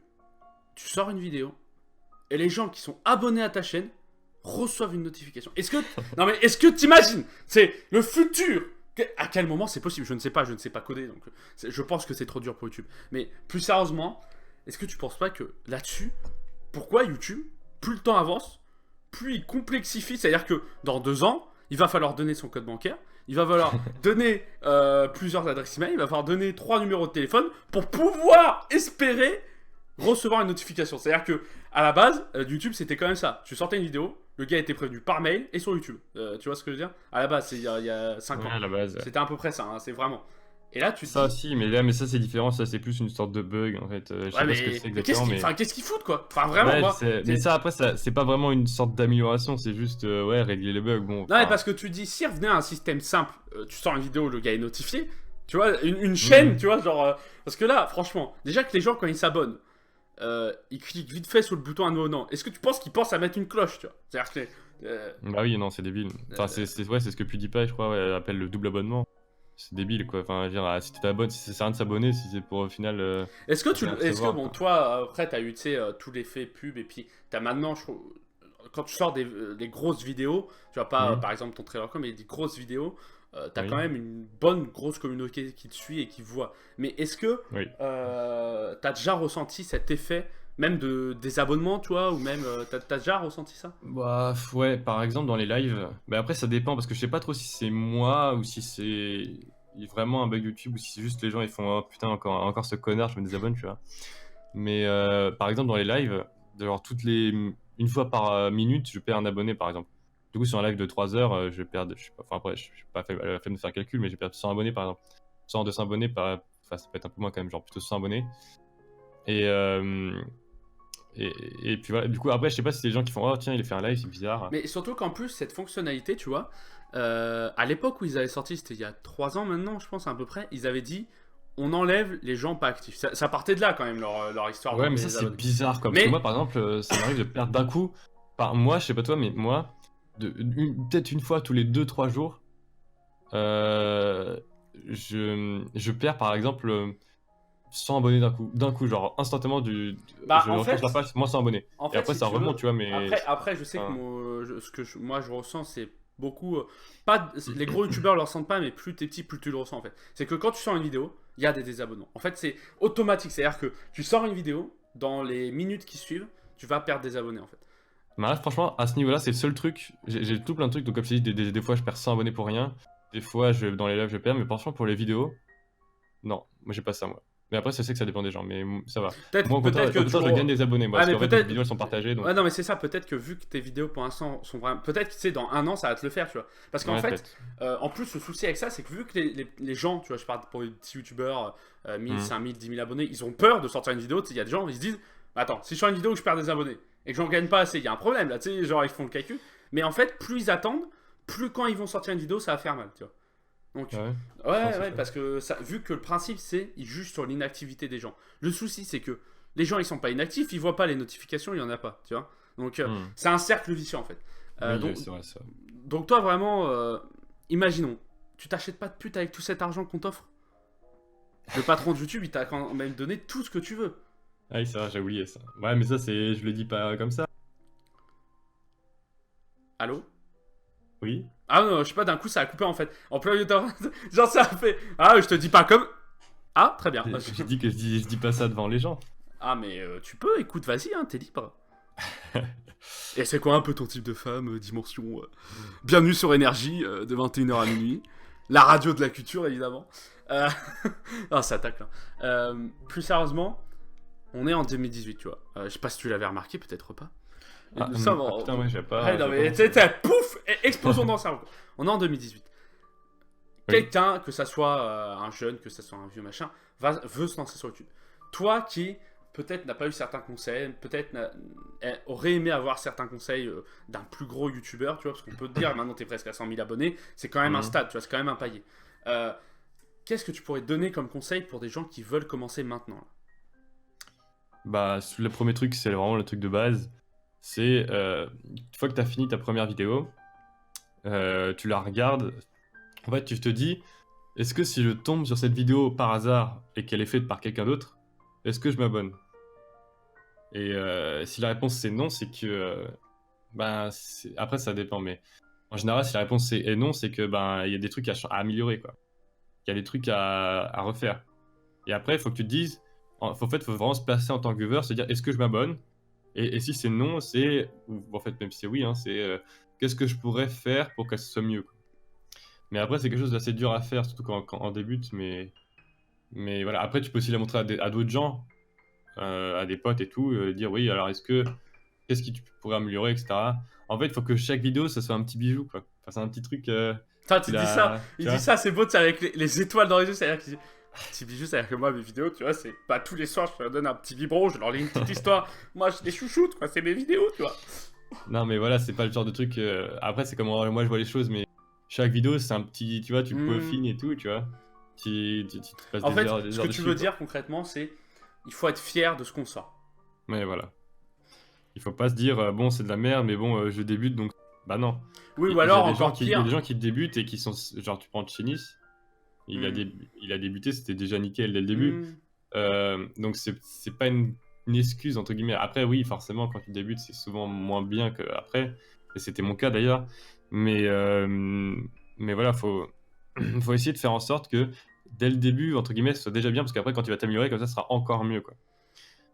tu sors une vidéo et les gens qui sont abonnés à ta chaîne reçoivent une notification. Non mais est-ce que t'imagines? C'est le futur. À quel moment c'est possible? Je ne sais pas coder, donc je pense que c'est trop dur pour YouTube. Mais plus sérieusement, est-ce que tu penses pas que là-dessus, pourquoi YouTube, plus le temps avance, plus il complexifie, c'est-à-dire que dans 2 ans, il va falloir donner son code bancaire, il va falloir donner plusieurs adresses email, il va falloir donner 3 numéros de téléphone pour pouvoir espérer recevoir une notification. C'est-à-dire que à la base, YouTube c'était quand même ça. Tu sortais une vidéo, le gars était prévenu par mail et sur YouTube. Tu vois ce que je veux dire? À la base, c'est il y a 5 Ouais, ans. à la base. C'était à peu près ça, hein, c'est vraiment. Et là, tu te Ça dis, aussi, mais là, mais ça c'est différent, ça c'est plus une sorte de bug en fait. Je ouais, sais pas ce que c'est mais qu'est-ce exactement, mais. qu'est-ce qu'ils foutent quoi? Enfin, vraiment, Ouais, je moi. sais. Mais ça après, c'est pas vraiment une sorte d'amélioration, c'est juste ouais, régler les bugs. Bon, Non, mais enfin. parce que tu dis, si revenait à un système simple, tu sors une vidéo, le gars est notifié, tu vois, une chaîne, tu vois, genre. Parce que là, franchement, déjà que les gens, quand ils s'abonnent, ils cliquent vite fait sur le bouton abonnant. Est-ce que tu penses qu'ils pensent à mettre une cloche, tu vois? C'est-à-dire que. Bah oui, non, c'est débile. Enfin, ouais, c'est ce que PewDiePie, je crois, ouais, appelle le double abonnement. c'est débile, quoi. Enfin, je veux dire, si tu t'abonnes, si ça sert à rien de s'abonner, si c'est pour au final rien Est-ce que recevoir, bon, quoi. toi, après, t'as eu, tu sais, tout l'effet pub, et puis t'as maintenant, quand tu sors des grosses vidéos, tu vois pas, Mhm. par exemple, ton trailer com, mais des grosses vidéos, t'as quand Oui, même une bonne grosse communauté qui te suit et qui voit. Mais est-ce que oui. t'as déjà ressenti cet effet, même des abonnements, tu vois, ou même, t'as déjà ressenti ça? Bah, ouais, par exemple, dans les lives, bah après, ça dépend parce que je sais pas trop si c'est moi ou si c'est vraiment un bug YouTube ou si c'est juste les gens ils font oh putain, encore ce connard, je me désabonne, tu vois. Mais par exemple, dans les lives, genre une fois par minute, je perds un abonné par exemple. Du coup, sur un live de 3 heures, je vais perdre, je sais pas, enfin après, je suis pas fait la flemme de faire le calcul, mais je vais perdre 100 abonnés par exemple. 100, 200 abonnés, enfin, ça peut être un peu moins quand même, genre plutôt 100 abonnés. Et, euh, et, et puis voilà, du coup, après, je sais pas si c'est les gens qui font oh tiens, il a fait un live, c'est bizarre. Mais surtout qu'en plus, cette fonctionnalité, tu vois, à l'époque où ils avaient sorti, c'était il y a 3 ans maintenant, je pense, à peu près, ils avaient dit on enlève les gens pas actifs. Ça partait de là quand même, leur histoire Ouais, mais d'enlever ça, les c'est abonnés. bizarre, quoi. Parce que moi, Mais, par exemple, ça m'arrive de perdre d'un coup. Moi, je sais pas toi, mais moi, peut-être une fois tous les 2 3 jours, euh, je perds, par exemple, 100 abonnés d'un coup. D'un coup, genre, instantanément, bah, je refresh la page, moins 100 abonnés. en Et fait, après, si ça tu remonte, veux, tu vois, mais. après je sais que Enfin, moi je ressens, c'est beaucoup. Pas, les gros youtubeurs le ressentent pas, mais plus t'es petit, plus tu le ressens en fait. C'est que quand tu sors une vidéo, il y a des désabonnements. En fait, c'est automatique. C'est-à-dire que tu sors une vidéo, dans les minutes qui suivent, tu vas perdre des abonnés en fait. mais là, franchement, à ce niveau-là, c'est le seul truc. J'ai tout plein de trucs, donc comme je t'ai dit, des fois, je perds 100 abonnés pour rien. Des fois, dans les lives, je perds, mais franchement, pour les vidéos. Non, moi j'ai pas ça moi. Mais après, je sais que ça dépend des gens, mais ça va. Moi Peut-être que au contraire, je gagne des abonnés moi, Ah, parce mais qu'en fait, les peut-être. vidéos elles sont partagées Ouais, donc. non, mais c'est ça. Peut-être que vu que tes vidéos pour l'instant sont vraiment. Peut-être que tu sais, dans 1 an, ça va te le faire, tu vois. Parce qu'en Ouais, fait, peut-être. en plus, le souci avec ça, c'est que vu que les gens, tu vois, je parle pour les petits youtubeurs, 1000, Hmm. 5000, 10 000 abonnés, ils ont peur de sortir une vidéo. Tu sais, il y a des gens, ils se disent attends, si je sors une vidéo où je perds des abonnés et que j'en gagne pas assez, il y a un problème là, tu sais, genre ils font le calcul. Mais en fait, plus ils attendent, plus quand ils vont sortir une vidéo, ça va faire mal, tu vois. Donc, Ouais, je pense ouais, que ouais, c'est ça. parce que ça, vu que le principe c'est, ils jugent sur l'inactivité des gens. Le souci c'est que les gens ils sont pas inactifs, ils voient pas les notifications, il y en a pas, tu vois. Donc Hmm. c'est un cercle vicieux en fait. Oui, Donc, c'est vrai ça. toi vraiment, imaginons, tu t'achètes pas de pute avec tout cet argent qu'on t'offre. Le patron de YouTube il t'a quand même donné tout ce que tu veux. Ah oui, c'est vrai, j'ai oublié ça. Ouais, mais ça, je le dis pas comme ça. Allô? Oui. Ah non, je sais pas, d'un coup ça a coupé en fait. En plein milieu de genre ça a fait. Ah, je te dis pas comme. Ah, très bien. J'ai dit que je dis pas ça devant les gens. Ah, mais tu peux, écoute, vas-y, hein, t'es libre. Et c'est quoi un peu ton type de femme, dimension bienvenue sur Énergie, de 21h à minuit. La radio de la culture, évidemment. Euh... ah, ça attaque là. Plus sérieusement, on est en 2018, tu vois. Je sais pas si tu l'avais remarqué, peut-être pas. Et nous sommes Ah en... putain, ouais, Ouais, non, j'avais pas mais pensé. pouf, explosion dans le cerveau. On est en 2018. Oui. Quelqu'un, que ça soit un jeune, que ça soit un vieux machin, veut se lancer sur YouTube. Toi qui peut-être n'a pas eu certains conseils, peut-être aurait aimé avoir certains conseils d'un plus gros youtubeur, tu vois, parce qu'on peut te dire maintenant t'es presque à 100 000 abonnés, c'est quand même un Hmm. stade, tu vois, c'est quand même un palier. Euh, Qu'est-ce que tu pourrais donner comme conseil pour des gens qui veulent commencer maintenant là? Bah, le premier truc, c'est vraiment le truc de base. C'est une fois que t'as fini ta première vidéo, tu la regardes. En fait, tu te dis, est-ce que si je tombe sur cette vidéo par hasard et qu'elle est faite par quelqu'un d'autre, est-ce que je m'abonne? Et si la réponse c'est non, c'est que ben après ça dépend, mais en général si la réponse c'est et non, c'est que ben il y a des trucs à améliorer quoi. Il y a des trucs à refaire. Et après il faut que tu te dises, en fait faut vraiment se placer en tant que viewer, se dire est-ce que je m'abonne? Et si c'est non, ou en fait même si c'est oui, hein, c'est qu'est-ce que je pourrais faire pour que ce soit mieux quoi. Mais après c'est quelque chose d'assez dur à faire, surtout quand on débute, mais voilà. Après tu peux aussi la montrer à d'autres gens, à des potes et tout, dire oui alors qu'est-ce que tu pourrais améliorer, etc. En fait, il faut que chaque vidéo, ça soit un petit bijou, quoi. Enfin, c'est un petit truc, Putain, tu dis ça, tu il dit vois. ça, c'est beau, tu sais, avec les étoiles dans les yeux, c'est-à-dire qu'il dit petit bijou, c'est-à-dire que moi, mes vidéos, tu vois, c'est pas tous les soirs, je leur donne un petit biberon, je leur lis une petite histoire. Moi, je les chouchoute, quoi, c'est mes vidéos, tu vois. Non, mais voilà, c'est pas le genre de truc. Après, c'est comment moi je vois les choses, mais chaque vidéo, c'est un petit, tu vois, tu Hmm. peaufines et tout, tu vois. Tu passes En fait, des ce heures que tu dessus, veux quoi. dire concrètement, c'est il faut être fier de ce qu'on sort. Mais voilà. Il faut pas se dire, bon, c'est de la merde, mais bon, je débute, donc. Bah non. Oui, ou Il y a alors des gens encore qui, il y a des pire. gens qui débutent et qui sont. Genre, tu prends Chinis. Hmm. Il a débuté, c'était déjà nickel dès le début. Hmm. Donc c'est pas une excuse entre guillemets. Après oui, forcément quand tu débutes, c'est souvent moins bien qu'après, et c'était mon cas d'ailleurs. Mais mais voilà, faut faut essayer de faire en sorte que dès le début entre guillemets, ce soit déjà bien, parce qu'après quand tu vas t'améliorer comme ça sera encore mieux quoi.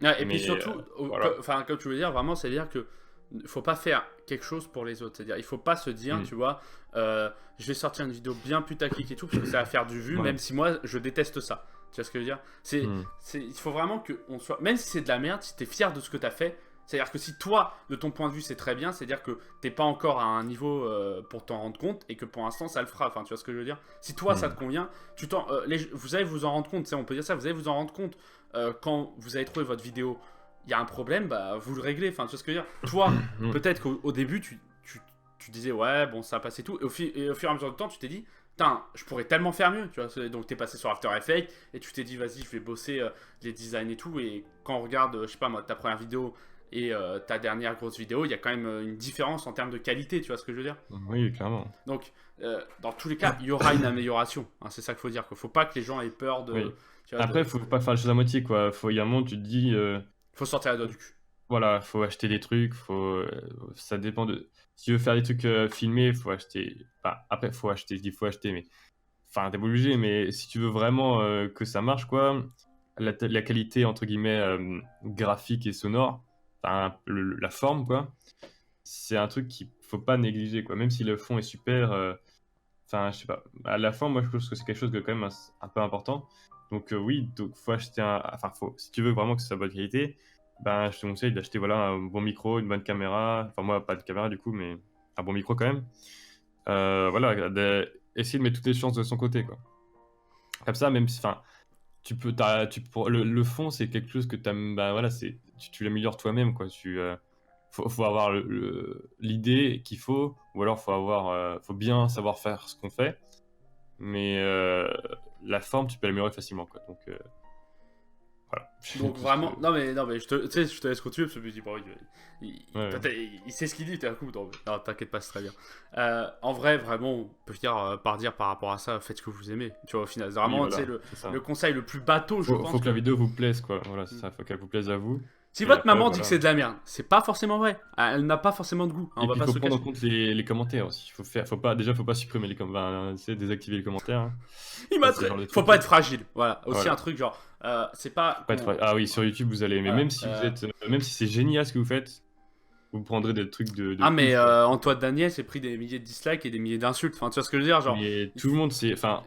Ouais, et puis Mais surtout, voilà. enfin, comme tu veux dire, vraiment, c'est-à-dire que faut pas faire quelque chose pour les autres. C'est-à-dire, il faut pas se dire, Mmh. tu vois, je vais sortir une vidéo bien putaclic et tout, parce que ça va faire du vu, Ouais. même si moi, je déteste ça. Tu vois ce que je veux dire? Mmh. Il faut vraiment que on soit, même si c'est de la merde, si t'es fier de ce que t'as fait, c'est-à-dire que si toi, de ton point de vue, c'est très bien, c'est-à-dire que t'es pas encore à un niveau pour t'en rendre compte et que pour l'instant, ça le fera. Enfin, tu vois ce que je veux dire? Si toi, ça Mmh. te convient, vous allez vous en rendre compte, tu sais, on peut dire ça, vous allez vous en rendre compte quand vous avez trouvé votre vidéo, il y a un problème, bah vous le réglez. Enfin, tu vois ce que je veux dire? Toi, Mmh. peut-être qu'au début, tu disais, ouais, bon, ça passe et tout. Et au fur et à mesure du temps, tu t'es dit, putain, je pourrais tellement faire mieux. Tu vois? Donc, t'es passé sur After Effects et tu t'es dit, vas-y, je vais bosser les designs et tout. Et quand on regarde, je sais pas moi, ta première vidéo et ta dernière grosse vidéo, il y a quand même une différence en termes de qualité. Tu vois ce que je veux dire? Oui, clairement. Donc, dans tous les cas, il y aura une amélioration. Hein, c'est ça qu'il faut dire. Qu'il faut pas que les gens aient peur Oui. de. Tu vois, Après, faut pas faire les choses à moitié, quoi. Il y a un moment, tu te dis, faut sortir la doigt du cul. voilà, faut acheter des trucs, ça dépend de. Si tu veux faire des trucs filmés, faut acheter. Enfin, après, faut acheter, je dis faut acheter, mais. Enfin, t'es pas obligé, mais si tu veux vraiment que ça marche, quoi, la qualité, entre guillemets, graphique et sonore, enfin, la forme, quoi, c'est un truc qu'il faut pas négliger, quoi. Même si le fond est super, enfin, je sais pas. À la fin, moi, je pense que c'est quelque chose de quand même un peu important. Donc, oui, donc faut acheter un. Enfin, si tu veux vraiment que ce soit bonne qualité, ben, je te conseille d'acheter voilà, un bon micro, une bonne caméra. Enfin, moi, pas de caméra du coup, mais un bon micro quand même. Voilà, essayer de mettre toutes les chances de son côté, quoi. Comme ça, même si. Enfin, le fond, c'est quelque chose que tu aimes. Ben, voilà, tu l'améliores toi-même, quoi. Faut avoir l'idée qu'il faut, ou alors faut bien savoir faire ce qu'on fait. Mais la forme, tu peux l'améliorer facilement, quoi. Donc voilà. Donc Tout ce que. vraiment, non mais tu sais, je te laisse continuer parce que je me dis, bon, Ouais. il sait ce qu'il dit, t'es un coup, non, t'inquiète pas, c'est très bien. En vrai, vraiment, on peut dire par rapport à ça, faites ce que vous aimez. Tu vois, au final, c'est Oui, vraiment, tu sais, voilà, c'est ça. le conseil le plus bateau, je Faut pense que la que. vidéo vous plaise, quoi. Voilà, c'est Hmm. ça. Faut qu'elle vous plaise à vous. Si Et votre après, maman dit que voilà. c'est de la merde, c'est pas forcément vrai. Elle n'a pas forcément de goût, hein, on Et va puis, il pas faut se prendre en cacher. compte les commentaires aussi. Faut pas supprimer les commentaires. Tu sais, désactiver les commentaires, hein. Ça, c'est le genre de Faut truc. pas être fragile, voilà. Aussi un Voilà. truc genre, c'est pas. Faut pas être. Ah oui, sur YouTube, vous allez. Mais Voilà, même si même si c'est génial ce que vous faites, vous prendrez des trucs de ah mais ouf, quoi. Antoine Daniel s'est pris des milliers de dislikes et des milliers d'insultes. Enfin, tu vois ce que je veux dire, genre Mais tout le monde, enfin,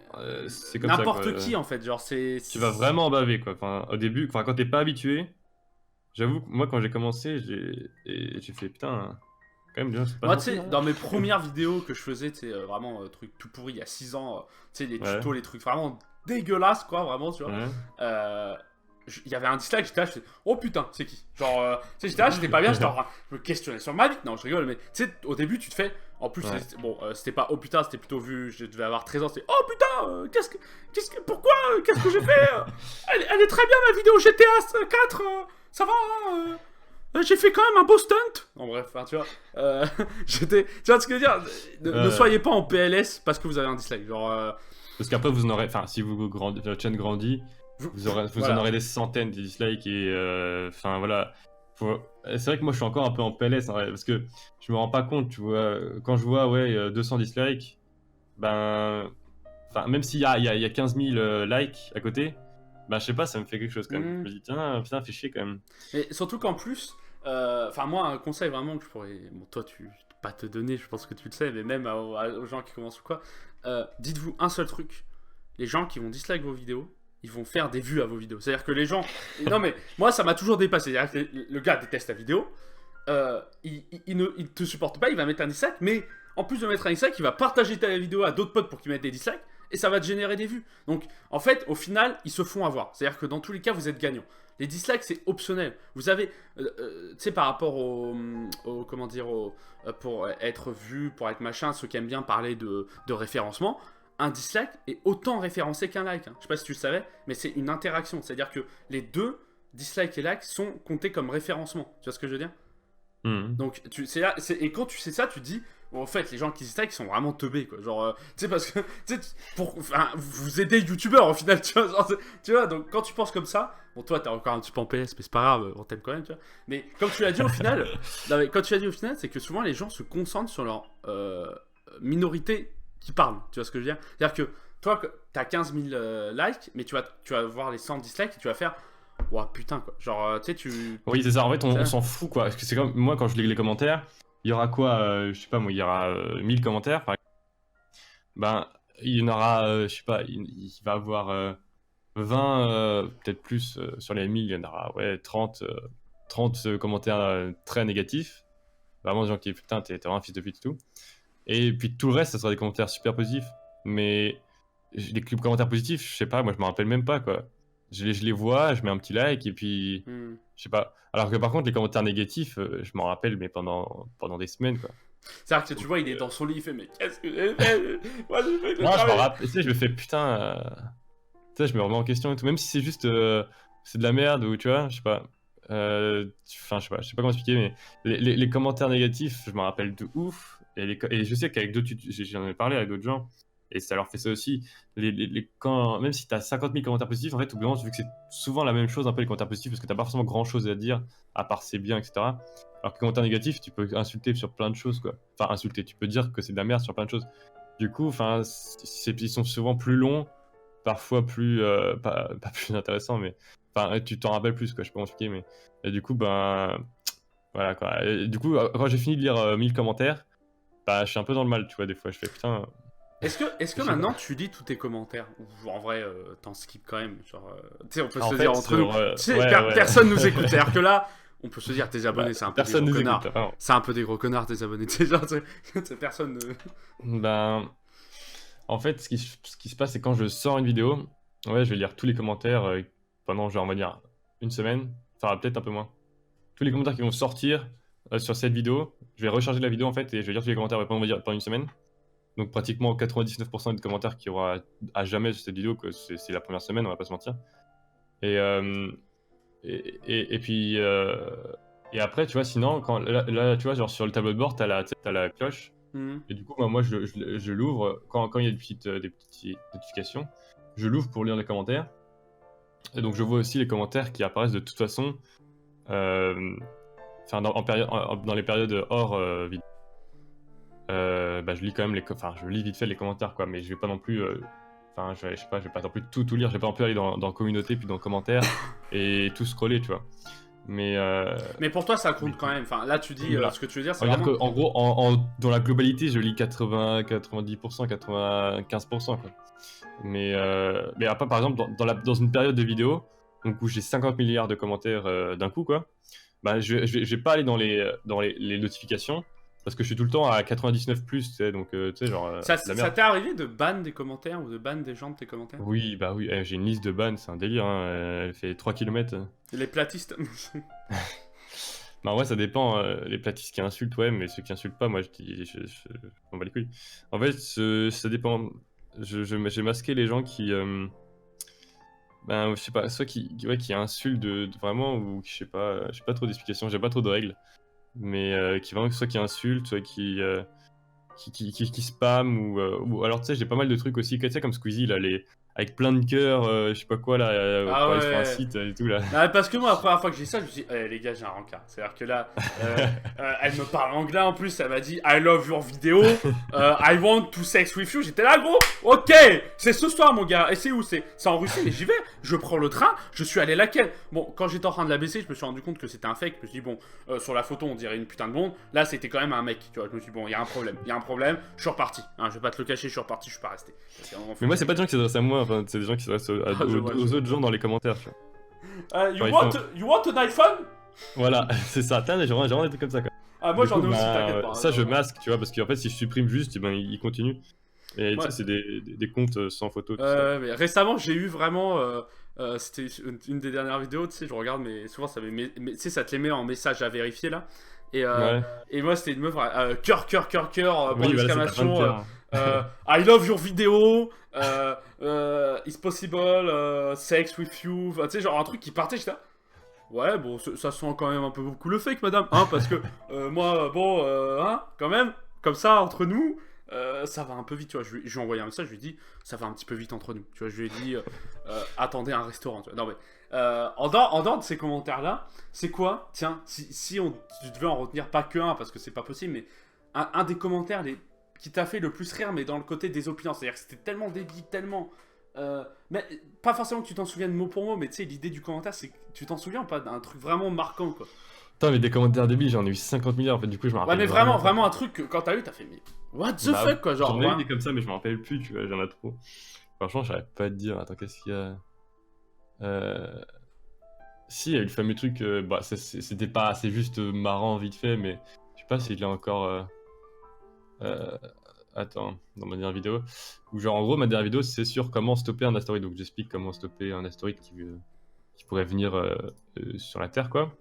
c'est comme ça, quoi. n'importe qui en fait, genre Tu vas vraiment en baver, quoi. Enfin, au début, enfin, quand t'es pas habitué, j'avoue que moi, quand j'ai commencé, j'ai fait putain, quand même, déjà, c'est pas Moi, tu gentil, sais, hein. dans mes premières vidéos que je faisais, tu sais, vraiment truc tout pourri il y a 6 ans, tu sais, les Ouais, tutos, les trucs vraiment dégueulasses, quoi, vraiment, tu vois. ouais. Euh, Il y avait un dislike, j'étais là, je fais, oh putain, c'est qui? Genre, tu sais, j'étais là, j'étais pas bien, j'étais en train de me questionner sur ma vie. Non, je rigole, mais tu sais, au début, tu te fais. En plus, Ouais. bon, c'était pas oh putain, c'était plutôt vu, je devais avoir 13 ans, c'était oh putain, pourquoi, qu'est-ce que j'ai fait? Elle est très bien ma vidéo GTA 4, ça va, hein, j'ai fait quand même un beau stunt. En bref, enfin, tu vois, j'étais, tu vois ce que je veux dire? Ne Euh, soyez pas en PLS parce que vous avez un dislike, genre, Parce qu'après, vous en aurez, enfin, si votre chaîne grandit, vous en voilà. aurez des centaines de dislikes et, enfin, voilà. C'est vrai que moi, je suis encore un peu en PLS, en vrai, parce que je me rends pas compte, tu vois, quand je vois, ouais, 200 dislikes, ben, enfin, même s'il y a, il y a 15 000 likes à côté, ben, je sais pas, ça me fait quelque chose quand même. Hmm. Je me dis, tiens, putain, fait chier quand même. Mais surtout qu'en plus, enfin moi un conseil vraiment que je pourrais, bon toi tu pas te donner, je pense que tu le sais, mais même aux gens qui commencent ou quoi, dites-vous un seul truc, les gens qui vont dislike vos vidéos, ils vont faire des vues à vos vidéos. C'est-à-dire que les gens, non mais moi ça m'a toujours dépassé, c'est-à-dire que le gars déteste ta vidéo, il te supporte pas, il va mettre un dislike, mais en plus de mettre un dislike, il va partager ta vidéo à d'autres potes pour qu'ils mettent des dislikes. Et ça va te générer des vues. Donc, en fait, au final, ils se font avoir. C'est-à-dire que dans tous les cas, vous êtes gagnant. Les dislikes, c'est optionnel. Vous avez, tu sais, par rapport comment dire, pour être vu, pour être machin, ceux qui aiment bien parler de référencement, un dislike est autant référencé qu'un like. Hein. Je sais pas si tu le savais, mais c'est une interaction. C'est-à-dire que les deux, dislike et like, sont comptés comme référencement. Tu vois ce que je veux dire? Mhm. Donc, et quand tu sais ça, tu te dis, bon, en fait, les gens qui dislike, ils sont vraiment teubés, quoi. Genre, tu sais, parce que, tu sais, enfin, vous aidez youtubeurs, au final, tu vois, genre, tu vois, donc quand tu penses comme ça, bon, toi, t'es encore un petit peu en PS, mais c'est pas grave, on t'aime quand même, tu vois. Mais comme tu l'as dit au final, non, mais quand tu l'as dit au final, c'est que souvent, les gens se concentrent sur leur minorité qui parle, tu vois ce que je veux dire? C'est-à-dire que, toi, t'as 15 000 likes, mais tu vas voir les 100 dislikes et tu vas faire, ouah, putain, quoi. Genre, tu sais, Oui, c'est ça. En fait, on ça- s'en fout, quoi. Parce que c'est comme moi, quand je lis les commentaires, il y aura quoi je sais pas, moi, il y aura 1000 commentaires. Ben, il y en aura, je sais pas, il va avoir 20, peut-être plus sur les 1000, il y en aura ouais, 30, 30 commentaires très négatifs. Vraiment des gens qui disent putain, t'es vraiment un fils de pute et tout. Et puis tout le reste, ça sera des commentaires super positifs. Mais les commentaires positifs, je sais pas, moi je me rappelle même pas quoi. Je les vois, je mets un petit like et puis Hmm. je sais pas. Alors que par contre, les commentaires négatifs, je m'en rappelle, mais pendant des semaines quoi. C'est-à-dire que tu Donc, vois, il est dans son lit, il fait, mais qu'est-ce que j'ai fait? Moi, j'ai fait le non, je me travail. rappelle, tu sais, je me fais putain. Tu sais, je me remets en question et tout, même si c'est juste c'est de la merde ou tu vois, je sais pas. Enfin, je sais pas comment expliquer, mais les commentaires négatifs, je me rappelle de ouf. Et je sais qu'avec d'autres, j'en ai parlé avec d'autres gens, et ça leur fait ça aussi. Même si t'as 50 000 commentaires positifs, en fait, au bout d'un moment, vu que c'est souvent la même chose, un peu les commentaires positifs, parce que t'as pas forcément grand chose à dire, à part c'est bien, etc. Alors que les commentaires négatifs, tu peux insulter sur plein de choses, quoi. Enfin, insulter, tu peux dire que c'est de la merde sur plein de choses. Du coup, enfin, ils sont souvent plus longs, parfois plus pas plus intéressant mais enfin tu t'en rappelles plus quoi, je sais pas comment expliquer mais et du coup ben voilà quoi. Et du coup quand j'ai fini de lire 1000 commentaires, bah je suis un peu dans le mal, tu vois, des fois je fais putain, Est-ce que je sais pas. maintenant tu lis tous tes commentaires? Ou en vrai, t'en skips quand même? Genre, tu sais, on peut En se le dire fait entre nous. sur Tu sais, ouais ouais personne nous écoute. C'est-à-dire que là, on peut se dire, tes bah, abonnés, c'est un peu des personne gros nous écoute connards. là, vraiment. C'est un peu des gros connards, tes abonnés. Tu sais, genre, personne. Ben en fait ce qui se passe c'est quand je sors une vidéo, ouais je vais lire tous les commentaires pendant genre on va dire une semaine, enfin peut-être un peu moins, tous les commentaires qui vont sortir sur cette vidéo, je vais recharger la vidéo en fait et je vais lire tous les commentaires pendant, on va dire, pendant une semaine. Donc pratiquement 99% des commentaires qu'il y aura à jamais sur cette vidéo, que c'est la première semaine, on va pas se mentir. Et, et puis et après, tu vois, sinon, là, tu vois, genre sur le tableau de bord, tu sais, t'as la cloche. Hmm. Et du coup, moi je l'ouvre quand il y a des petites notifications. Je l'ouvre pour lire les commentaires. Et donc je vois aussi les commentaires qui apparaissent de toute façon, euh, enfin dans les périodes hors vidéo. Bah, je lis quand même enfin, je lis vite fait les commentaires, quoi, mais je vais pas non plus. Enfin, je sais pas, je vais pas non plus tout lire. Je vais pas non plus aller dans communauté puis dans commentaires et tout scroller, tu vois. Mais, Mais pour toi, ça mais compte quand même. Enfin, là, tu dis, voilà. ce que tu veux dire, On c'est va dire vraiment. qu'en gros, dans la globalité, je lis 80, 90%, 95%, quoi. Mais après, par exemple, dans une période de vidéo, donc où j'ai 50 milliards de commentaires d'un coup, quoi, bah, je vais pas aller dans les notifications parce que je suis tout le temps à 99 plus, tu sais, donc tu sais, genre, c'est de la Ça merde. t'est arrivé de ban des commentaires ou de ban des gens de tes commentaires? Oui, bah oui, j'ai une liste de bans, c'est un délire, hein, elle fait 3 km. Les platistes. Bah, en vrai, ça dépend, les platistes qui insultent, ouais, mais ceux qui insultent pas, moi, je m'en bats les couilles. En fait, ça dépend. J'ai masqué les gens qui. Ben, je sais pas, soit ouais, qui insultent vraiment, ou qui, je sais pas, j'ai pas trop d'explications, j'ai pas trop de règles. Mais qui vraiment, soit qui insultent, soit qui spam, ou alors tu sais, j'ai pas mal de trucs aussi, tu sais, comme Squeezie, là, avec plein de cœurs, je sais pas quoi, là, Ah pour aller sur un ouais. site et tout, là. Non, parce que moi, la première fois que j'ai ça, je me suis dit, les gars, j'ai un rencard. C'est-à-dire que là, elle me parle anglais en plus, elle m'a dit, I love your video, I want to sex with you. J'étais là, gros, ok, c'est ce soir, mon gars. Et c'est où? C'est en Russie, mais j'y vais. Je prends le train, je suis allé laquelle? Bon, quand j'étais en train de la baisser, je me suis rendu compte que c'était un fake. Je me suis dit, bon, sur la photo, on dirait une putain de blonde. Là, c'était quand même un mec, tu vois. Je me suis dit, bon, il y a un problème, je suis reparti. Hein, je vais pas te le cacher, je suis reparti, je suis pas resté. Mais moi, c'est pas des gens qui s'adressent à moi, enfin, c'est des gens qui s'adressent Je vois, aux autres gens dans les commentaires, tu vois. you, Enfin, you want an iPhone? Voilà, c'est ça. Putain, j'ai vraiment des trucs comme ça, quoi. Ah, moi Du j'en coup, ai aussi, bah, t'inquiète pas. ça, je masque, tu vois, parce qu'en fait, si je supprime juste, eh ben, il continue. Et tu Ouais. sais, c'est des comptes sans photo, tout ça. Mais récemment, j'ai eu vraiment. C'était une des dernières vidéos, tu sais, je regarde, mais souvent, ça tu sais, ça te les met en message à vérifier là. Et, Ouais. et moi, c'était une meuf, cœur, cœur, cœur, cœur, point Oui, voilà, c'est plein de d'exclamation. cœurs. I love your video. It's possible. Sex with you. Enfin, tu sais, genre un truc qui partait, j'étais là. Ouais, bon, ça sent quand même un peu beaucoup le fake, madame, hein, parce que moi, bon, hein, quand même, comme ça, entre nous, ça va un peu vite, tu vois. Je lui ai envoyé un message, je lui ai dit, ça va un petit peu vite entre nous, tu vois. Je lui ai dit, attendez un restaurant, tu vois. Non, mais, en dehors de ces commentaires-là, c'est quoi, tiens, si tu devais en retenir pas que un, parce que c'est pas possible, mais un des commentaires qui t'a fait le plus rire, mais dans le côté des opinions, c'est-à-dire que c'était tellement débile, tellement. Mais pas forcément que tu t'en souviennes mot pour mot, mais tu sais, l'idée du commentaire, c'est que tu t'en souviens pas d'un truc vraiment marquant, quoi. Putain, mais des commentaires débiles, j'en ai eu 50 milliards en fait, du coup je me Ouais, rappelle mais vraiment. vraiment un truc que quand t'as eu, t'as fait, mais what the Bah, fuck, quoi, genre, j'en ai eu ouais. des comme ça, mais je me rappelle plus, tu vois, j'en ai trop. Franchement, j'arrive pas à te dire. Attends, qu'est-ce qu'il y a Si, il y a eu le fameux truc, bah, c'était pas. C'est juste marrant, vite fait, mais je sais pas s'il est encore. Euh, Attends, dans ma dernière vidéo. Où, genre, en gros, ma dernière vidéo, c'est sur comment stopper un astéroïde. Donc, j'explique comment stopper un astéroïde qui pourrait venir sur la Terre, quoi.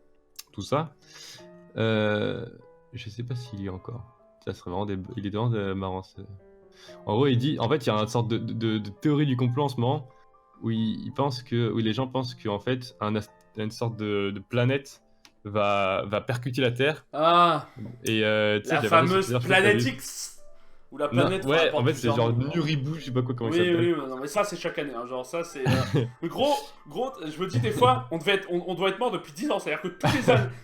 Tout ça. Je sais pas s'il y est encore. Ça serait vraiment il est vraiment marrant. En gros, il dit, en fait, il y a une sorte de théorie du complot en ce moment où où les gens pensent qu'en fait, une sorte de planète va percuter la Terre. Ah, Et tu sais, la je l'avais regardé sur fameuse Twitter, je sais pas si t'as planète vu. X, ou la Non, planète, enfin, ouais, en n'importe fait, c'est plusieurs genre noms. Nuribou, je sais pas quoi, comment il Oui, s'appelle. oui, non, mais ça, c'est chaque année, hein, genre, ça, c'est. Mais gros, je me dis des fois, on doit être mort depuis 10 ans, c'est-à-dire que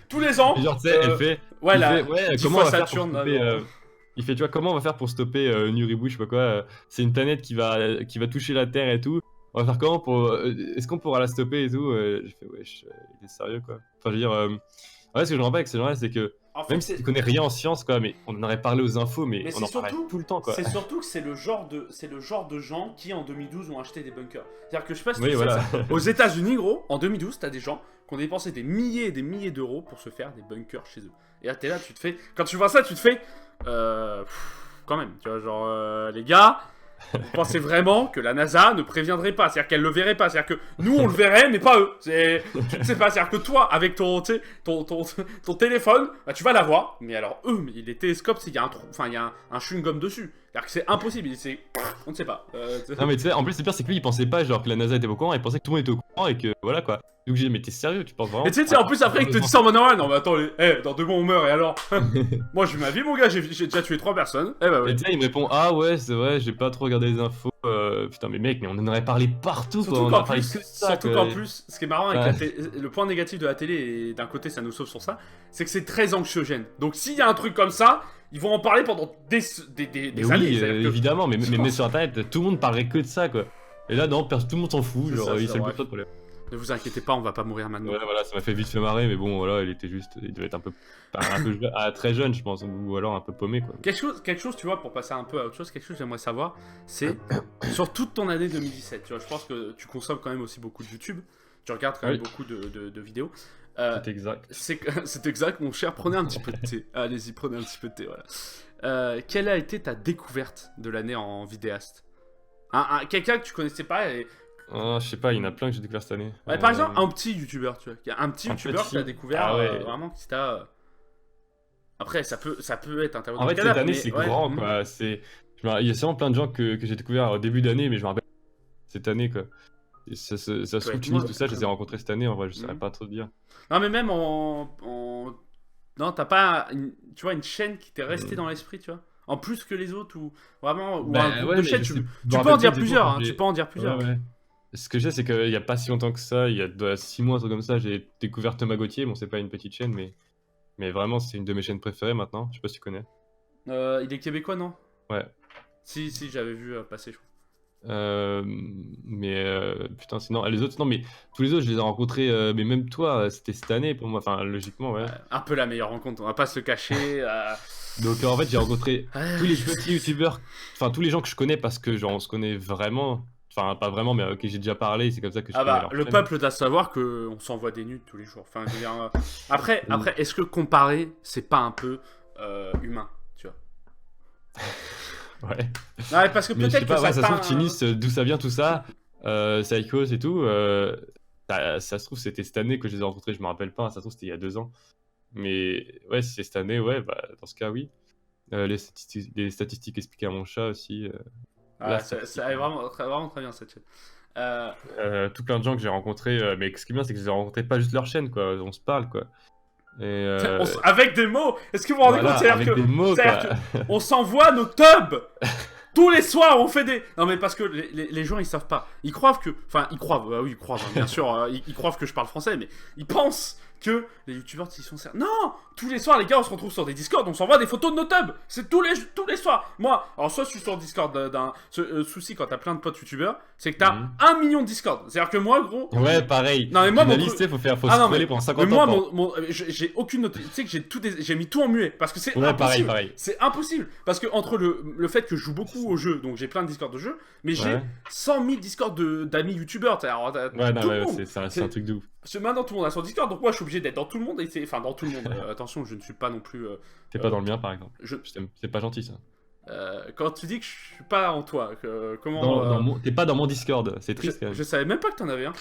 tous les ans. Et genre, tu sais, Ouais, il la fait, ouais, 10 comment fois on va faire pour Saturne, là, stopper, genre. il fait, tu vois, comment on va faire pour stopper Nuribu, je sais pas quoi, c'est une planète qui va toucher la Terre et tout. On va faire comment pour, est-ce qu'on pourra la stopper et tout j'ai fait, wesh, il est sérieux, quoi. Enfin, je veux dire, ouais, ce que je me rappelle avec ces gens-là, c'est que, En fait, même si tu connais rien en science, quoi, mais on en aurait parlé aux infos, mais Mais on en parlait tout le temps, quoi. c'est surtout que c'est le genre de gens qui en 2012 ont acheté des bunkers. C'est-à-dire que je sais pas si Oui, tu sais voilà. ça. Aux États-Unis, gros, en 2012, t'as des gens qui ont dépensé des milliers et des milliers d'euros pour se faire des bunkers chez eux. Et là, t'es là, tu te fais. Quand tu vois ça, tu te fais. Quand même, tu vois, genre, les gars. Vous pensez vraiment que la NASA ne préviendrait pas, c'est-à-dire qu'elle le verrait pas, c'est-à-dire que nous on le verrait mais pas eux. Tu ne sais pas, c'est-à-dire que toi avec ton téléphone, bah, tu vas l'avoir, mais alors eux, mais les télescopes, il y a un trou, enfin il y a un chewing-gum dessus, c'est-à-dire que c'est impossible, on ne sait pas. Non, mais tu sais, en plus, c'est pire, c'est que lui, il pensait pas, genre, que la NASA était au courant, il pensait que tout le monde était au courant et que, voilà, quoi. Donc j'ai dit, mais t'es sérieux, tu penses vraiment. Et tu sais, en plus après il te dit ça en mode non mais attends, dans 2 mois on meurt et alors moi je vis ma vie mon gars, j'ai déjà tué 3 personnes. Eh bah ouais. Et tu sais, il me répond, ah ouais, c'est vrai, j'ai pas trop regardé les infos. Putain, mais mec, mais on en aurait parlé partout, quoi. On en a parlé que de ça, Surtout quoi. qu'en plus, ce qui est marrant avec le point négatif de la télé, et d'un côté ça nous sauve sur ça, c'est que c'est très anxiogène. Donc s'il y a un truc comme ça, ils vont en parler pendant des Mais années. oui, C'est-à-dire que- évidemment, mais sur internet, tout le monde parlerait que de ça, quoi. Et là, non, tout le monde s'en fout, C'est genre, ça, il c'est s'est vrai. pas trop de problème. Ne vous inquiétez pas, on va pas mourir maintenant. Ouais, voilà, ça m'a fait vite fait marrer, mais bon, voilà, il devait être un peu très jeune, je pense, ou alors un peu paumé, quoi. Quelque chose, tu vois, pour passer un peu à autre chose, quelque chose que j'aimerais savoir, c'est sur toute ton année 2017, tu vois, je pense que tu consommes quand même aussi beaucoup de YouTube, tu regardes quand même Oui. beaucoup de vidéos. C'est exact. C'est exact, mon cher, prenez un petit peu de thé. Allez-y, prenez un petit peu de thé, voilà. Quelle a été ta découverte de l'année en vidéaste? Quelqu'un que tu connaissais pas et... Ah, je sais pas, il y en a plein que j'ai découvert cette année. Ouais, par exemple, un petit youtubeur, tu vois. Un petit youtubeur que tu as découvert, Ah ouais. vraiment, qui t'a... Après, ça peut être interview En de fait, canap, cette année, mais c'est ouais, grand, quoi. Il y a sûrement plein de gens que j'ai découvert au début d'année, mais je me rappelle cette année, quoi. Et ça se trouve, être Tunis, moi, tout ça, je les ai rencontrés cette année, en vrai, je saurais Mhm. pas trop te dire. Non, mais même Non, t'as pas, tu vois, une chaîne qui t'est restée dans l'esprit, tu vois. En plus que les autres, ou vraiment, ou un groupe de chaînes, tu peux en dire plusieurs, hein, tu peux en dire plusieurs. Ouais, ouais. Ce que je sais, c'est qu'il y a pas si longtemps que ça, il y a 6 mois, un truc comme ça, j'ai découvert Thomas Gauthier. Bon, c'est pas une petite chaîne, mais vraiment, c'est une de mes chaînes préférées maintenant. Je sais pas si tu connais. Il est québécois, non? Ouais. Si, j'avais vu passer, je crois. Putain, sinon, les autres, non, mais tous les autres, je les ai rencontrés, mais même toi, c'était cette année pour moi, enfin, logiquement, ouais. Un peu la meilleure rencontre, on va pas se le cacher. Donc, en fait, j'ai rencontré Ouais. tous les petits youtubeurs, enfin, tous les gens que je connais parce que, genre, on se connaît vraiment, enfin, pas vraiment, mais que j'ai déjà parlé, c'est comme ça que je Ah connais bah, leur le chaîne. peuple doit savoir qu'on s'envoie des nudes tous les jours. Enfin, je veux dire, après, Oui. est-ce que comparer, c'est pas un peu humain, tu vois? Ouais. Ouais, parce que Mais je peut-être sais que pas, ça ouais, ça se trouve, peint- Tinis, d'où ça vient tout ça, Psychos et tout, ça se trouve, c'était cette année que je les ai rencontrés, je me rappelle pas, ça se trouve, c'était il y a 2 ans. Mais ouais, si c'est cette année, ouais, bah, dans ce cas, oui. Les statistiques expliquées à mon chat aussi. Ah, la ça statistique, est vraiment très bien cette chaîne. Tout plein de gens que j'ai rencontrés, mais ce qui est bien, c'est que je les ai rencontrés pas juste leur chaîne, quoi. On se parle, quoi. Et Avec des mots. Est-ce que vous vous rendez voilà, compte? C'est-à-dire avec des mots, c'est-à-dire quoi. on s'envoie nos tubs. Tous les soirs, on fait des. Non, mais parce que les gens, ils savent pas. Ils croient que. Enfin, ils croient. Oui, ils croient, hein, bien sûr. Ils croient que je parle français, mais ils pensent que les youtubeurs, ils sont sérieux. Non. Tous les soirs, les gars, on se retrouve sur des Discord, on s'envoie des photos de nos tubs. C'est tous les soirs. Moi, alors, soit je suis sur Discord d'un. Souci quand t'as plein de potes youtubeurs, c'est que t'as 1 million de Discord. C'est-à-dire que moi, gros. Ouais, pareil. Non, mais moi, la mon liste, faut Ah non, scroller mais, pendant mais 50 moi, ans. j'ai aucune note. Tu sais que j'ai mis tout en muet parce que c'est Ouais, impossible. pareil. C'est impossible parce que entre le fait que je joue beaucoup au jeu, donc j'ai plein de Discord de jeux, mais j'ai Ouais. 100 000 Discord d'amis youtubeurs. Ouais, non, tout le ouais, monde. c'est un truc de ouf. Parce que maintenant tout le monde a son Discord, donc moi je suis obligé d'être dans tout le monde. Enfin, dans tout le monde. Attention, je ne suis pas non plus. T'es pas dans le mien, par exemple. je- C'est pas gentil, ça. Quand tu dis que je suis pas en toi, comment. T'es pas dans mon Discord, c'est triste, quand même. Je savais même pas que t'en avais un.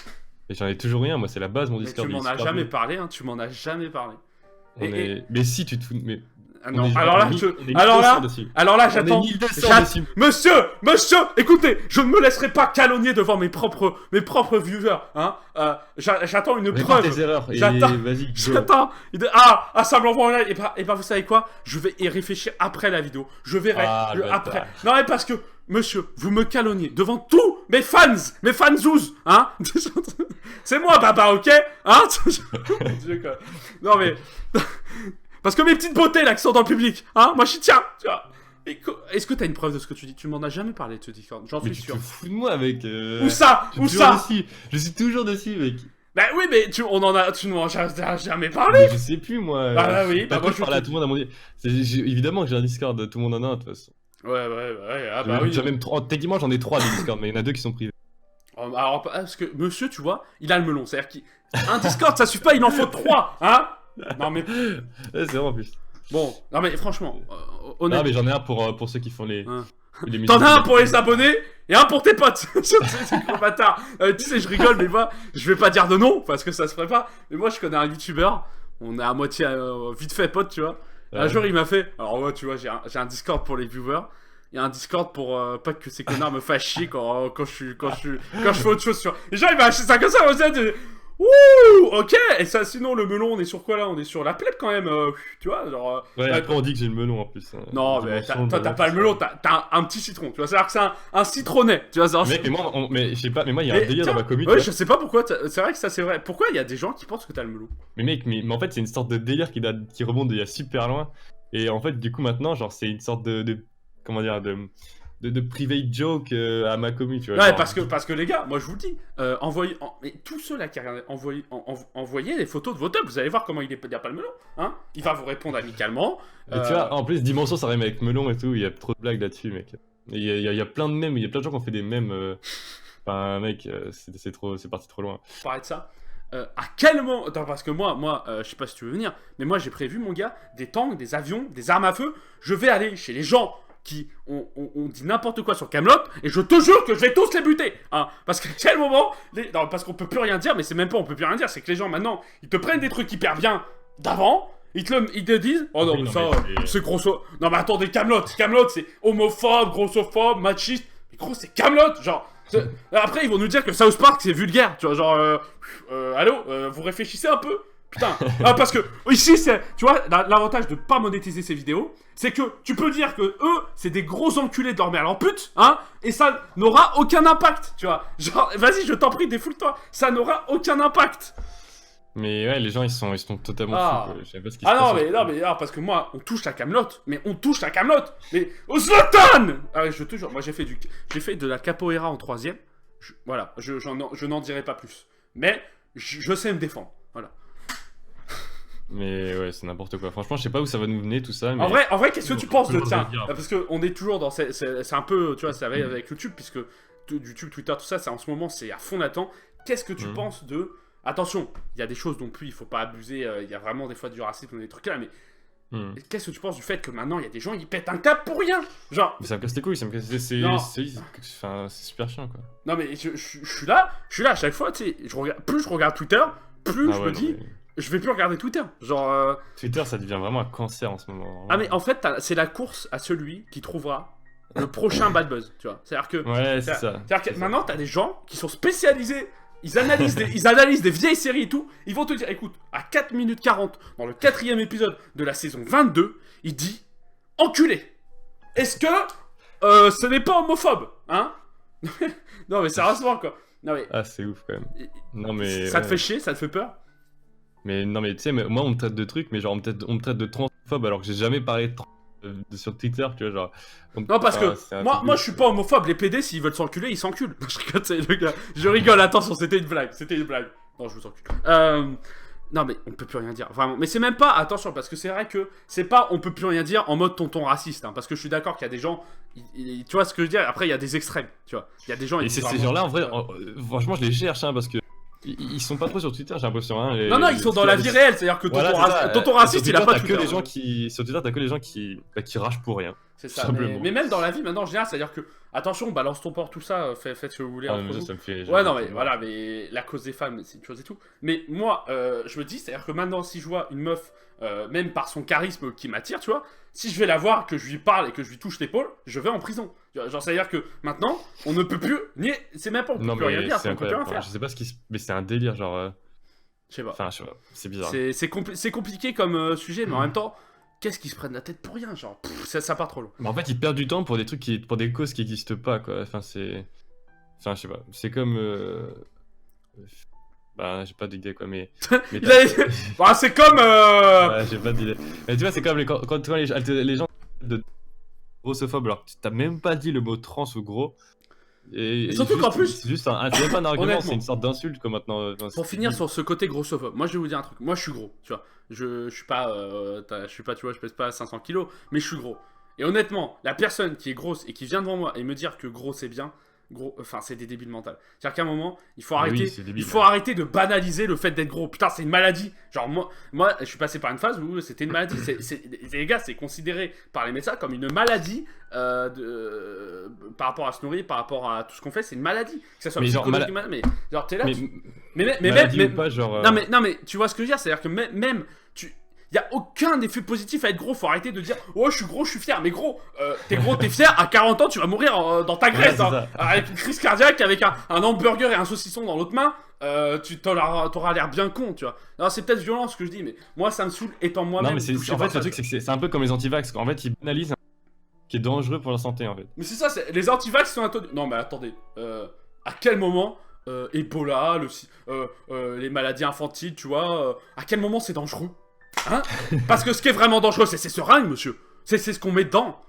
Et j'en ai toujours rien, moi, c'est la base, mon Mais Discord. tu il est m'en as super jamais bien. parlé, hein. Tu m'en as jamais parlé. Mais si, tu te fous. Mais Ah on non, est genre alors là, 1200 dessus. alors là, On j'attends. est 1200 dessus. Monsieur, écoutez, je ne me laisserai pas calomnier devant mes propres viewers, hein. J'attends une Répare preuve. tes erreurs et J'attends- vas-y, go. J'attends. Ça me l'envoie en live. Et bah, vous savez quoi? Je vais y réfléchir après la vidéo. Je verrai Ah, le après. bâtard. Non, mais parce que, monsieur, vous me calomniez devant tous mes fanzouz, hein. C'est moi, Baba, ok? Hein? Mon Dieu, quoi. Non, mais. Parce que mes petites beautés là qui sont dans le public, hein, moi j'y tiens, tu vois. Est-ce que t'as une preuve de ce que tu dis? Tu m'en as jamais parlé de ce Discord, j'en Mais suis tu sûr. te fous de moi avec. Où ça? Je Où suis toujours ça? dessus. Je suis toujours dessus, mec. Bah oui, mais tu m'en as jamais parlé. Mais je sais plus, moi. Bah oui, Pas bah moi je parle à tout le monde à mon dire. Évidemment que j'ai un Discord, tout le monde en a un, de toute façon. Ouais, ah bah oui. J'ai même techniquement, j'en ai 3 des Discord, mais il y en a 2 qui sont privés. Alors, parce que monsieur, tu vois, il a le melon, c'est-à-dire qu'un Discord ça suffit pas, il en faut 3, hein. Non mais, Ouais, c'est vrai en plus. bon, non mais franchement, Non, honnêtement. mais j'en ai un pour ceux qui font les. Hein. les musiques. T'en as un pour les abonnés et un pour tes potes. C'est gros bâtard. Tu sais, je rigole, mais moi, je vais pas dire de nom parce que ça se ferait pas. Mais moi, je connais un youtubeur. On est à moitié vite fait pote, tu vois. Un jour, il m'a fait. Alors, ouais, tu vois, j'ai un Discord pour les viewers. Il y a un Discord pour pas que ces connards me fassent chier quand je fais autre chose sur. Et genre, il m'a acheté ça comme ça. On s'est dit, ouh, ok. Et ça, sinon, le melon, on est sur quoi là? On est sur la plèbe quand même. Tu vois, genre. Ouais, après on dit que j'ai le melon en plus. Non, mais toi, t'as pas le melon, t'as un petit citron, tu vois, c'est-à-dire que c'est un citronnet, tu vois, genre, Mec, mais je sais pas, mais moi il y a un Mais délire tiens, dans ma commu. ouais, tu je sais pas pourquoi, c'est vrai que ça c'est vrai. Pourquoi il y a des gens qui pensent que t'as le melon? Mais mec, mais en fait, c'est une sorte de délire qui remonte d'il y a super loin. Et en fait, du coup, maintenant, genre, c'est une sorte comment dire, de private joke à ma commu, tu vois. Ouais, genre. parce que les gars, moi je vous le dis, mais tous ceux là qui regardent, envoyez les photos de vos tubs, vous allez voir comment il y a pas le melon, hein. Il va vous répondre amicalement. Et tu vois, en plus, Dimension, ça rime avec melon et tout, il y a trop de blagues là-dessus, mec. Et il y a plein de mèmes, il y a plein de gens qui ont fait des mèmes. Enfin, mec, c'est parti trop loin. Parler de ça. À quel moment. Attends, parce que moi, je sais pas si tu veux venir, mais moi j'ai prévu, mon gars, des tanks, des avions, des armes à feu. Je vais aller chez les gens qui ont dit n'importe quoi sur Camelot et je te jure que je vais tous les buter, hein, parce qu'à quel moment non, parce qu'on peut plus rien dire, mais c'est même pas on peut plus rien dire, c'est que les gens maintenant ils te prennent des trucs hyper bien d'avant, ils te disent oh non, Oui, mais non, ça mais c'est grosso, non mais attendez, Camelot c'est homophobe, grossophobe, machiste, mais gros c'est Camelot, genre après ils vont nous dire que South Park c'est vulgaire, tu vois, genre allô, vous réfléchissez un peu. Putain, parce que ici, tu vois, l'avantage de pas monétiser ces vidéos, c'est que tu peux dire que eux, c'est des gros enculés de leur mère en pute, hein, et ça n'aura aucun impact, tu vois. Genre, vas-y, je t'en prie, défoule-toi, ça n'aura aucun impact. Mais ouais, les gens ils sont totalement Ah. fous, quoi. Je sais pas ce qui se passe. Non, parce que moi, on touche la Camelot, mais on touche la Camelot, mais au Zlatan. Ah ouais, je te jure, moi j'ai fait de la capoeira en 3ème, voilà, je n'en dirai pas plus, mais je sais me défendre, voilà. Mais ouais, c'est n'importe quoi. Franchement, je sais pas où ça va nous mener tout ça. Mais... En vrai, qu'est-ce que tu penses de tiens? dire. Parce qu'on est toujours dans. C'est un peu. Tu vois, ça arrive avec YouTube, puisque YouTube, Twitter, tout ça, en ce moment, c'est à fond latent. Qu'est-ce que tu penses de. Attention, il y a des choses non plus, il faut pas abuser. Il y a vraiment des fois du racisme ou des trucs là, mais. Qu'est-ce que tu penses du fait que maintenant, il y a des gens, ils pètent un câble pour rien? Genre. Mais ça me casse les couilles, ça me casse. Non. C'est super chiant, quoi. Non, mais je suis là à chaque fois, tu sais. Plus je regarde Twitter, plus Ah je ouais, me non, dis. mais- Je vais plus regarder Twitter. Genre. Twitter, ça devient vraiment un cancer en ce moment. Ah, mais en fait, c'est la course à celui qui trouvera le prochain bad buzz, tu vois. C'est-à-dire que, Ouais, c'est ça. c'est-à-dire que C'est ça. maintenant, t'as des gens qui sont spécialisés. Ils analysent des vieilles séries et tout. Ils vont te dire, écoute, à 4 minutes 40, dans le 4e épisode de la saison 22, il dit enculé. Est-ce que ce n'est pas homophobe, hein? Non, mais sérieusement, quoi. Non, mais Ah, c'est ouf quand même. Non, mais. ça te Ouais. fait chier, ça te fait peur? Mais non, mais tu sais, moi on me traite de trucs, mais genre on me traite de transphobe alors que j'ai jamais parlé de sur Twitter, tu vois, genre. Non, parce que c'est un moi, truc de moi ouf, je suis quoi. pas homophobe. Les PD, s'ils veulent s'enculer, ils s'enculent. Je rigole, c'est le gars. Je rigole, attention, c'était une blague. C'était une blague. Non, je vous encule. Non, mais on peut plus rien dire, vraiment. Mais c'est même pas, attention, parce que c'est vrai que c'est pas on peut plus rien dire en mode tonton raciste. Hein, parce que je suis d'accord qu'il y a des gens. Tu vois ce que je veux dire? Après, il y a des extrêmes, tu vois. Il y a des gens. Et ils ces disent ces vraiment- gens-là, en vrai, franchement, je les cherche, hein, parce que ils sont pas trop sur Twitter, j'ai l'impression. Hein, Non, non, ils sont dans la vie réelle. C'est-à-dire que Voilà, tonton, c'est ça. tonton Sur raciste, il a Twitter, pas t'as Twitter. que les gens qui. Sur Twitter, t'as que les gens qui ragent pour rien. C'est tout ça. simplement. Mais même dans la vie, maintenant, en général, c'est-à-dire que. Attention, balance ton port, tout ça. Faites ce que vous voulez Ah, entre mais vous. ça me fait. Ouais, non, mais voilà, mais la cause des femmes, c'est une chose et tout. Mais moi, je me dis, c'est-à-dire que maintenant, si je vois une meuf, même par son charisme qui m'attire, tu vois, si je vais la voir, que je lui parle et que je lui touche l'épaule, je vais en prison. Genre, c'est-à-dire que maintenant, on ne peut plus, c'est même pas, on peut Non, plus rien mais dire, c'est on peut plus rien incroyable. faire. Je sais pas ce qui se. Mais c'est un délire, genre. Je sais pas. Enfin, je sais pas, c'est bizarre. C'est compliqué comme sujet, mais en même temps, qu'est-ce qu'ils se prennent la tête pour rien, genre, ça part trop loin. Mais en fait, ils perdent du temps pour des trucs pour des causes qui existent pas, quoi. Enfin, c'est. Enfin, je sais pas. C'est comme. Bah, j'ai pas d'idée, quoi, mais. mais Il a... Bah, c'est comme... Ouais, j'ai pas d'idée. Mais tu vois, c'est comme quand les gens de grossophobes, alors que t'as même pas dit le mot trans ou gros. Et surtout juste- qu'en plus- c'est juste c'est même pas un argument, Honnêtement. c'est une sorte d'insulte, quoi, maintenant. Enfin, Pour c'est finir débile. sur ce côté grossophobe, moi je vais vous dire un truc. Moi je suis gros, tu vois. Je suis pas, tu vois, je pèse pas 500 kilos, mais je suis gros. Et honnêtement, la personne qui est grosse et qui vient devant moi et me dire que gros c'est bien, gros, enfin c'est des débiles mentales. C'est-à-dire qu'à un moment, il faut Mais arrêter, oui, c'est débile, il faut arrêter de banaliser le fait d'être gros. Putain, c'est une maladie. Genre moi, je suis passé par une phase où c'était une maladie. Les gars, c'est considéré par les médecins comme une maladie par rapport à se nourrir, par rapport à tout ce qu'on fait. C'est une maladie. Que ça soit Mais genre, psychologiquement, mais genre t'es là. Mais, Mais maladie même, ou pas, genre. non mais tu vois ce que je veux dire, c'est-à-dire que même y a aucun effet positif à être gros, faut arrêter de dire oh je suis gros, je suis fier, mais gros, t'es gros, t'es fier, à 40 ans tu vas mourir dans ta graisse, Ouais, hein, c'est ça. avec une crise cardiaque, avec un hamburger et un saucisson dans l'autre main, t'auras l'air bien con, tu vois. Alors c'est peut-être violent ce que je dis, mais moi ça me saoule étant moi-même Non, mais touché en par fait, ça, le truc, c'est que c'est un peu comme les antivax. En fait, ils banalisent un truc qui est dangereux pour la santé, en fait. Mais c'est ça, les antivax sont interdits. Non mais attendez, à quel moment Ebola, les maladies infantiles, tu vois, à quel moment c'est dangereux? Hein? Parce que ce qui est vraiment dangereux, c'est ces seringues, monsieur. C'est ce qu'on met dedans.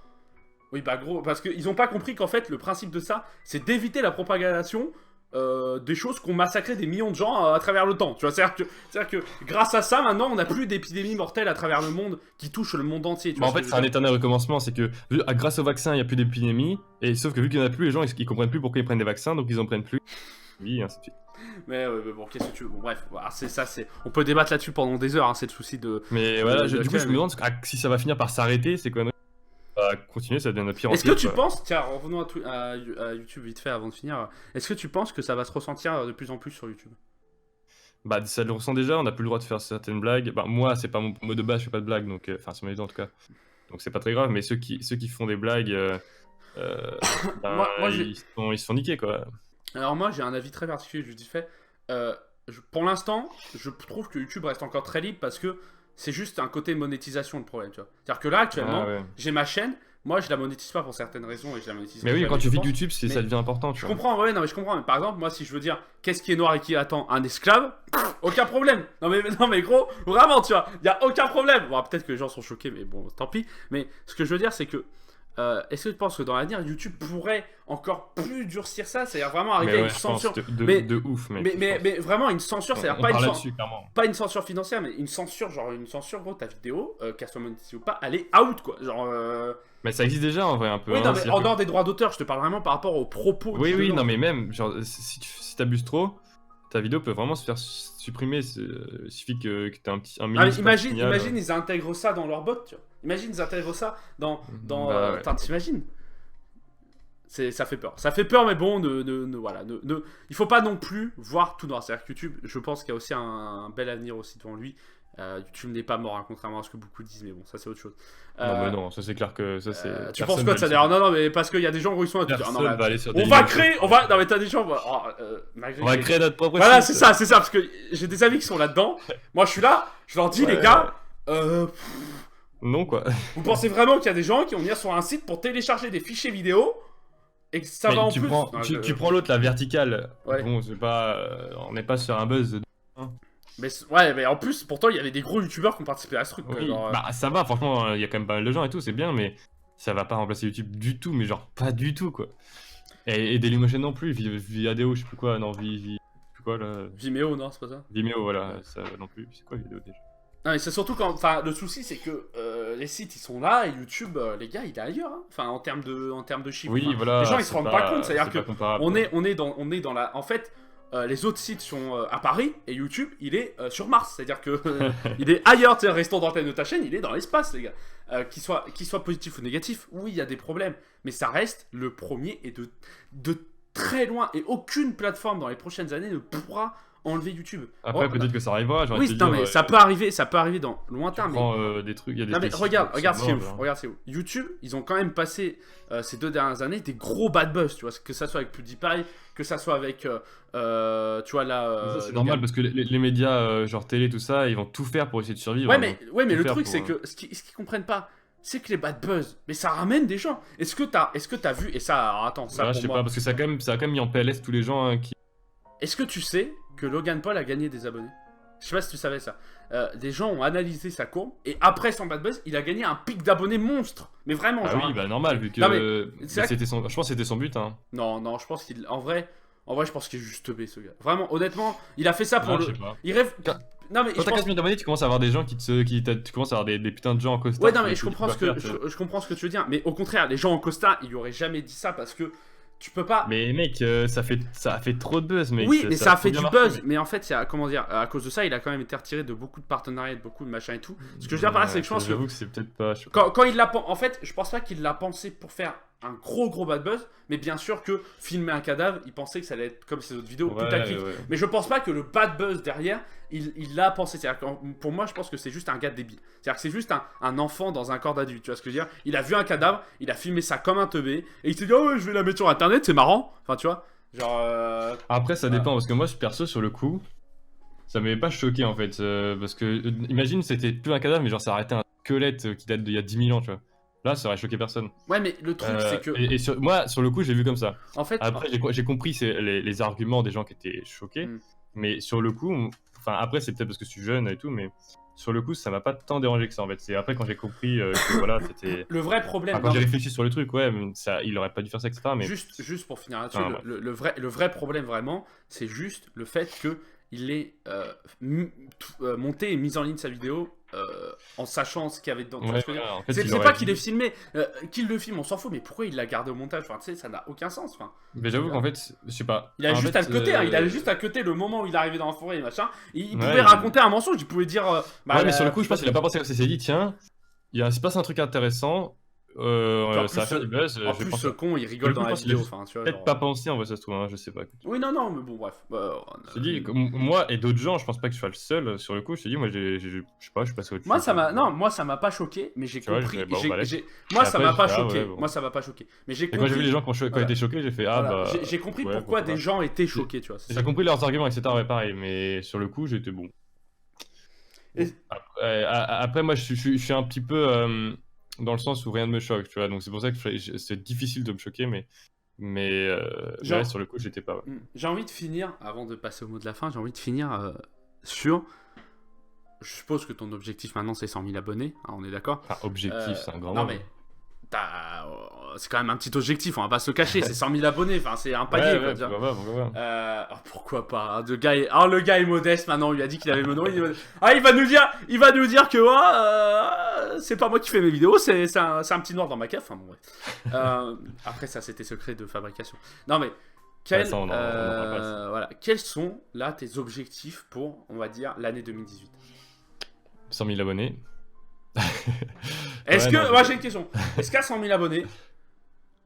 Oui, bah gros, parce qu'ils ont pas compris qu'en fait, le principe de ça, c'est d'éviter la propagation des choses qui ont massacré des millions de gens à travers le temps. Tu vois, c'est-à-dire que grâce à ça, maintenant, on n'a plus d'épidémies mortelles à travers le monde qui touchent le monde entier. Tu Bah, vois en ce fait, que je c'est veux un dire. éternel recommencement. C'est que grâce au vaccin, il n'y a plus d'épidémie. Et sauf que vu qu'il n'y en a plus, les gens ils comprennent plus pourquoi ils prennent des vaccins, donc ils en prennent plus. Oui, et ainsi de suite. Mais bon, qu'est-ce que tu veux. Bon, bref, voilà, c'est ça, on peut débattre là-dessus pendant des heures, hein, c'est le souci de. Mais voilà, du coup, je me mais- demande si ça va finir par s'arrêter, c'est quoi. Bah, continuer, ça devient de pire en Est-ce que pire, tu quoi. penses, tiens, revenons à YouTube vite fait avant de finir, est-ce que tu penses que ça va se ressentir de plus en plus sur YouTube? Bah, ça le ressent déjà, on n'a plus le droit de faire certaines blagues. Bah, moi, c'est pas mon mot de base, je fais pas de blagues, donc. Enfin, c'est mon idée en tout cas. Donc, c'est pas très grave, mais ceux qui font des blagues. Ben, Moi, ils se font niquer, quoi. Alors moi j'ai un avis très particulier, je dis fait. Pour l'instant, je trouve que YouTube reste encore très libre parce que c'est juste un côté monétisation le problème, tu vois. C'est-à-dire que là actuellement, Ah, ouais. j'ai ma chaîne, moi je la monétise pas pour certaines raisons et je la monétise Mais pas oui, jamais, quand tu je vis pense. de YouTube, Mais ça devient important, tu Je vois. comprends, ouais, non mais je comprends. Mais par exemple, moi si je veux dire qu'est-ce qui est noir et qui attend un esclave, aucun problème. Non mais gros, vraiment, tu vois, il y a aucun problème. Bon, peut-être que les gens sont choqués, mais bon, tant pis. Mais ce que je veux dire, c'est que est-ce que tu penses que dans l'avenir, YouTube pourrait encore plus durcir ça, c'est-à-dire vraiment arriver Mais à ouais, une je pense censure, de ouf, mec. mais vraiment une censure, c'est-à-dire on pas parle une, là-dessus, clairement. pas une censure financière, mais une censure, genre une censure, gros, ta vidéo, qu'elle soit monétisée ou pas, elle est out, quoi. Genre. Mais ça existe déjà en vrai un peu. Oui, hein, non, mais c'est-à-dire en que- dehors des droits d'auteur, je te parle vraiment par rapport aux propos. Oui, du oui, dedans. non, mais même, genre, si t'abuses trop, ta vidéo peut vraiment se faire supprimer. Il suffit que t'aies un Ah, mais minuscule imagine, signal. imagine, ils intègrent ça dans leur bot, tu vois. Imagine, ils intègrent ça dans. Bah, ouais. Putain, t'imagines? Ça fait peur. Ça fait peur, mais bon, voilà. Il faut pas non plus voir tout noir. C'est-à-dire que YouTube, je pense qu'il y a aussi un bel avenir aussi devant lui. YouTube n'est pas mort, hein, contrairement à ce que beaucoup disent, mais bon, ça c'est autre chose. Non, mais non, ça c'est clair que ça c'est. Tu penses quoi de ça d'ailleurs? Non, mais parce qu'il y a des gens où ils sont là, Personne non, mais, va aller sur on va créer, non mais t'as des gens, on va créer notre propre voilà, site. c'est ça, parce que j'ai des amis qui sont là-dedans. Moi je suis là, je leur dis, les gars, non quoi. vous pensez vraiment qu'il y a des gens qui vont venir sur un site pour télécharger des fichiers vidéo et que ça Mais va en tu plus prends, Non, tu prends l'autre, la verticale. Ouais. Bon, c'est pas, on n'est pas sur un buzz. mais en plus, pourtant, il y avait des gros youtubeurs qui ont participé à ce truc. Oui, genre, bah ça va, franchement, il y a quand même pas mal de gens et tout, c'est bien, mais ça va pas remplacer YouTube du tout, mais genre pas du tout quoi. Et Dailymotion non plus, Viadeo, je sais plus quoi, non, je sais plus quoi là. Vimeo, non, c'est pas ça? Vimeo, voilà, ça non plus. C'est quoi Vidéo déjà? Non, mais c'est surtout quand. Enfin, le souci, c'est que les sites ils sont là et YouTube, les gars, il est ailleurs. Hein. Enfin, en termes de chiffres. Oui, Enfin, voilà. les gens ils se rendent pas compte, c'est-à-dire c'est que pas comparable, on quoi. est dans la. En fait, les autres sites sont à Paris et YouTube il est sur Mars. C'est-à-dire que il est ailleurs. Tu sais, restons dans l'antenne de ta chaîne, il est dans l'espace, les gars. Qu'il soit positif ou négatif, oui, il y a des problèmes. Mais ça reste le premier et de très loin. Et aucune plateforme dans les prochaines années ne pourra enlever YouTube. Après, peut-être que ça arrivera. J'ai envie Oui, de te non, dire, mais ça peut arriver dans lointain. tu Mais prends des trucs, il y a des non mais spécifiques regarde qui sont c'est morts, ouf, genre. regarde c'est ouf. YouTube, ils ont quand même passé ces 2 dernières années des gros bad buzz, tu vois, que ça soit avec PewDiePie, que ça soit avec, tu vois là. Mais ça, c'est normal parce que les médias, genre télé, tout ça, ils vont tout faire pour essayer de survivre. Ouais, Ils mais vont tout le faire truc pour, c'est que ce qu'ils comprennent pas, c'est que les bad buzz, mais ça ramène des gens. Est-ce que t'as vu et ça, alors, attends, ça Là, je pour sais moi. pas, parce que ça a quand même mis en PLS tous les gens hein, qui. Est-ce que tu sais que Logan Paul a gagné des abonnés? Je sais pas si tu savais ça. Des gens ont analysé sa courbe et après son bad buzz, il a gagné un pic d'abonnés monstre. Mais vraiment, Ah genre, oui, bah normal, vu que. Non, mais c'est vrai c'était son... Je pense que c'était son but. Hein. Non, je pense qu'il. En vrai, je pense qu'il est juste teubé, ce gars. Vraiment, honnêtement, il a fait ça pour Ah, le. je sais pas. Il rêve. Quand- Non, mais Quand je t'as pense. 4 millions d'abonnés, tu commences à avoir des gens tu commences à avoir des putains de gens en costard. Ouais, non, mais qui- je qui comprends, peuvent ce que, faire, tu vois. je comprends ce que tu veux dire. Mais au contraire, les gens en costard, ils lui auraient jamais dit ça parce que tu peux pas. Mais mec, ça a fait trop de buzz, mec. Oui, mais ça a trop fait bien du marché, buzz. mec. Mais en fait, comment dire, à cause de ça, il a quand même été retiré de beaucoup de partenariats, de beaucoup de machins et tout. Ce que je veux dire par là, c'est que je pense que J'avoue que c'est peut-être pas. Je sais pas. quand il l'a. En fait, je pense pas qu'il l'a pensé pour faire un gros bad buzz. Mais bien sûr que filmer un cadavre, il pensait que ça allait être comme ses autres vidéos, Ouais, putaclic. ouais. Mais je pense pas que le bad buzz derrière, il l'a pensé. C'est-à-dire que pour moi, je pense que c'est juste un gars débile. C'est-à-dire que c'est juste un enfant dans un corps d'adulte. Tu vois ce que je veux dire? Il a vu un cadavre, il a filmé ça comme un teubé, et il s'est dit, oh ouais, je vais la mettre sur internet, c'est marrant. Enfin, tu vois? Genre. Après, ça Voilà. dépend, parce que moi, perso, sur le coup, ça m'avait pas choqué en fait. Parce que, imagine, c'était plus un cadavre, mais genre, ça arrêtait un squelette qui date d'il y a 10 000 ans, tu vois. Là, ça aurait choqué personne. Ouais, mais le truc, c'est que. Et moi, sur le coup, j'ai vu comme ça. En fait. Après, j'ai compris les arguments des gens qui étaient choqués, Mm. mais sur le coup, enfin, après, c'est peut-être parce que je suis jeune et tout, mais sur le coup, ça m'a pas tant dérangé que ça en fait. C'est après quand j'ai compris que voilà, c'était. Le vrai problème. Enfin, quand j'ai réfléchi sur le truc, ouais, ça, il aurait pas dû faire ça, etc. Mais Juste pour finir là-dessus, Ah, le vrai problème vraiment, c'est juste le fait que il ait monté et mis en ligne sa vidéo en sachant ce qu'il y avait dedans. Tu vois ouais, ce que je veux dire? voilà, en fait, C'est il pas aurait qu'il dû- ait filmé, qu'il le filme, on s'en fout, mais pourquoi il l'a gardé au montage? Enfin, tu sais, ça n'a aucun sens. Enfin, Mais j'avoue qu'en fait, je sais pas. il a En juste fait, à le cutter, hein, il a juste à cutter le moment où il est arrivé dans la forêt et machin. Il Ouais, pouvait raconter un mensonge, il pouvait dire. Ouais, mais sur le coup, je pense qu'il a pas pensé comme ça. Il s'est dit, tiens, il se passe un truc intéressant, en ça va plus, faire du buzz. En je vais plus, penser. ce con, il rigole Du coup, dans la je pense qu'il a vidéo. Enfin, tu vois, Peut-être genre, pas pensé, en vrai, ça se trouve, hein, je sais pas. Oui, non, mais bon, bref. Je te dis, moi et d'autres gens, je pense pas que je sois le seul sur le coup. Je te dis, moi, je sais pas, je suis passé au-dessus. Moi ça m'a pas choqué, mais j'ai Tu vois, compris. j'ai fait, bon, bah, Moi Et ça après, m'a j'ai pas fait, ah, choqué. ouais, bon. Moi ça m'a pas choqué. Mais j'ai Et quand j'ai vu compris. les gens qui ont Voilà. été choqués, j'ai fait, ah Voilà. bah. J'ai compris ouais, pourquoi pourquoi des gens étaient choqués, tu vois. c'est J'ai ça. compris leurs arguments, etc. Ouais, pareil, mais sur le coup, j'étais bon. Et- Après, moi, je suis un petit peu dans le sens où rien ne me choque, tu vois. Donc c'est pour ça que c'est difficile de me choquer, mais Genre- ouais, sur le coup, j'étais pas. Ouais. J'ai envie de finir, avant de passer au mot de la fin, j'ai envie de finir sur. Je suppose que ton objectif maintenant c'est 100 000 abonnés, hein, on est d'accord? Enfin, objectif, c'est un grand Non mot. mais. C'est quand même un petit objectif, on va pas se le cacher, c'est 100 000 abonnés, enfin c'est un palier quoi. Ouais, tu vois. pourquoi pas. Pourquoi pas hein, le gars est modeste maintenant, on lui a dit qu'il avait le nom. Il va nous dire que c'est pas moi qui fais mes vidéos, c'est un petit noir dans ma cave. Enfin bon, bref. Après ça c'était secret de fabrication. Non mais Ça, on en parlera pas, voilà, quels sont là tes objectifs pour, on va dire, l'année 2018? 100 000 abonnés. Est-ce Ouais, que, non, moi j'ai une question, est-ce qu'à 100 000 abonnés,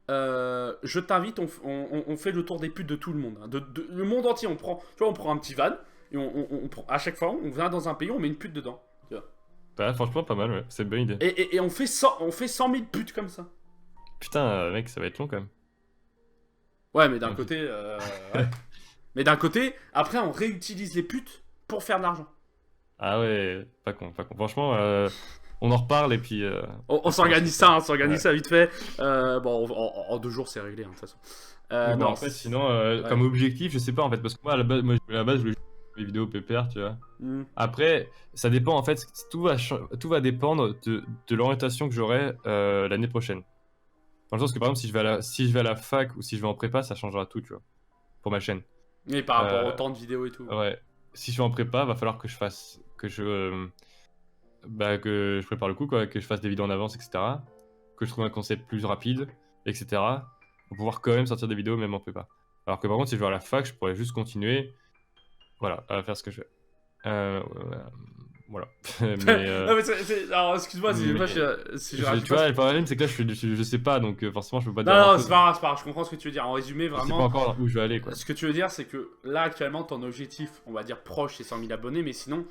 je t'invite, on fait le tour des putes de tout le monde, hein, le monde entier, on prend un petit van, et à chaque fois, on vient dans un pays, on met une pute dedans. Bah, franchement, pas mal, ouais. C'est une bonne idée. Et on fait 100 000 putes comme ça. Putain, mec, ça va être long quand même. Ouais, mais d'un Ok. côté, ouais. Mais d'un côté, après, on réutilise les putes pour faire de l'argent. Ah ouais, pas con, pas con. Franchement, on en reparle et puis. On Après, on se fait s'organise ça, ça. on s'organise Ouais. ça vite fait. Bon, en 2 jours, c'est réglé, hein, de toute façon. Mais bon, Non, après, sinon, ouais. comme objectif, je sais pas en fait, parce que moi, à la base, je voulais jouer les vidéos pépère, tu vois. Hmm. Après, ça dépend en fait, tout va dépendre de l'orientation que j'aurai l'année prochaine. Dans le sens que par exemple, si je vais à la fac ou si je vais en prépa, ça changera tout, tu vois, pour ma chaîne. Et par rapport au Euh, temps de vidéo et tout. ouais. Si je vais en prépa, va falloir que je fasse, que je prépare le coup, quoi, que je fasse des vidéos en avance, etc. Que je trouve un concept plus rapide, etc. Pour pouvoir quand même sortir des vidéos même en prépa. Alors que par contre, si je vais à la fac, je pourrais juste continuer, voilà, à faire ce que je fais. Voilà. Mais, Non, mais alors, excuse-moi si, mais si je rajoute tu pas. vois, le problème, c'est que là, je sais pas, donc forcément, je peux pas dire Non, non, grand-chose. c'est pas grave, c'est pas grave, je comprends ce que tu veux dire. En résumé, Je sais pas vraiment, encore où je vais aller, quoi. ce que tu veux dire, c'est que là, actuellement, ton objectif, on va dire proche, c'est 100 000 abonnés, mais sinon,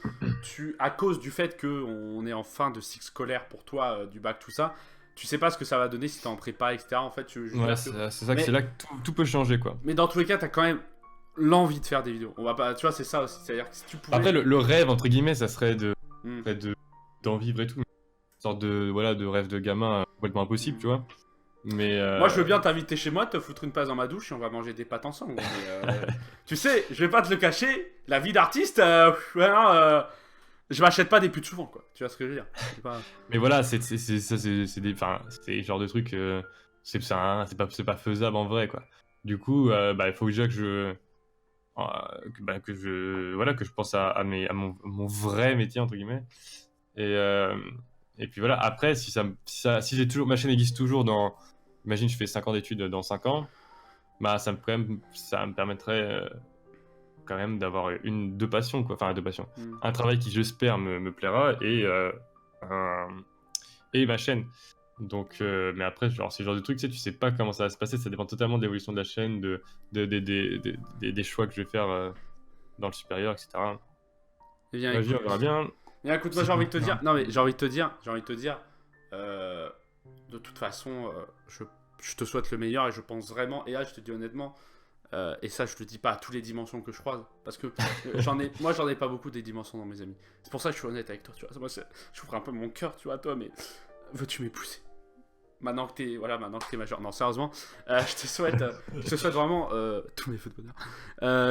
à cause du fait qu'on est en fin de cycle scolaire pour toi, du bac, tout ça, tu sais pas ce que ça va donner si t'es en prépa, etc. En fait, tu veux juste Ouais, dire c'est ça que Mais- c'est là que tout peut changer, quoi. Mais dans tous les cas, t'as quand même l'envie de faire des vidéos. On va pas, tu vois, c'est ça aussi. C'est-à-dire que si tu pouvais. Après, le rêve, entre guillemets, ça serait Hmm. d'en vivre et tout. Une sorte de rêve de gamin complètement impossible, tu vois. Mais Moi, je veux bien t'inviter chez moi, te foutre une passe dans ma douche et on va manger des pâtes ensemble. Mais, tu sais, je vais pas te le cacher, la vie d'artiste, ouais, non, je m'achète pas des putes souvent, quoi. Tu vois ce que je veux dire? C'est pas... mais voilà, c'est enfin, c'est le genre de truc, c'est pas faisable en vrai, quoi. Du coup, il faut déjà voilà, que je pense à mon vrai métier, entre guillemets. Et, euh, et puis voilà, après, si j'ai toujours, ma chaîne existe toujours imagine, je fais 5 ans d'études dans 5 ans, bah, ça me permettrait quand même d'avoir deux passions, quoi. Enfin, deux passions. Hmm. Un travail qui, j'espère, me plaira et ma chaîne. Donc, mais après, genre, ce genre de truc, tu sais pas comment ça va se passer, ça dépend totalement de l'évolution de la chaîne, des choix que je vais faire dans le supérieur, etc. Eh bien, Vas-y, écoute, on verra bien. écoute, moi j'ai envie de te dire, non mais j'ai envie de te dire, de toute façon, je te souhaite le meilleur et je pense vraiment, et là je te dis honnêtement, et ça je le dis pas à toutes les dimensions que je croise, parce que moi j'en ai pas beaucoup des dimensions dans mes amis. C'est pour ça que je suis honnête avec toi, tu vois. Moi, je ouvre un peu mon cœur, tu vois, toi, mais veux-tu m'épouser? Maintenant que t'es majeur. Non, sérieusement, je te souhaite vraiment tous mes vœux de bonheur.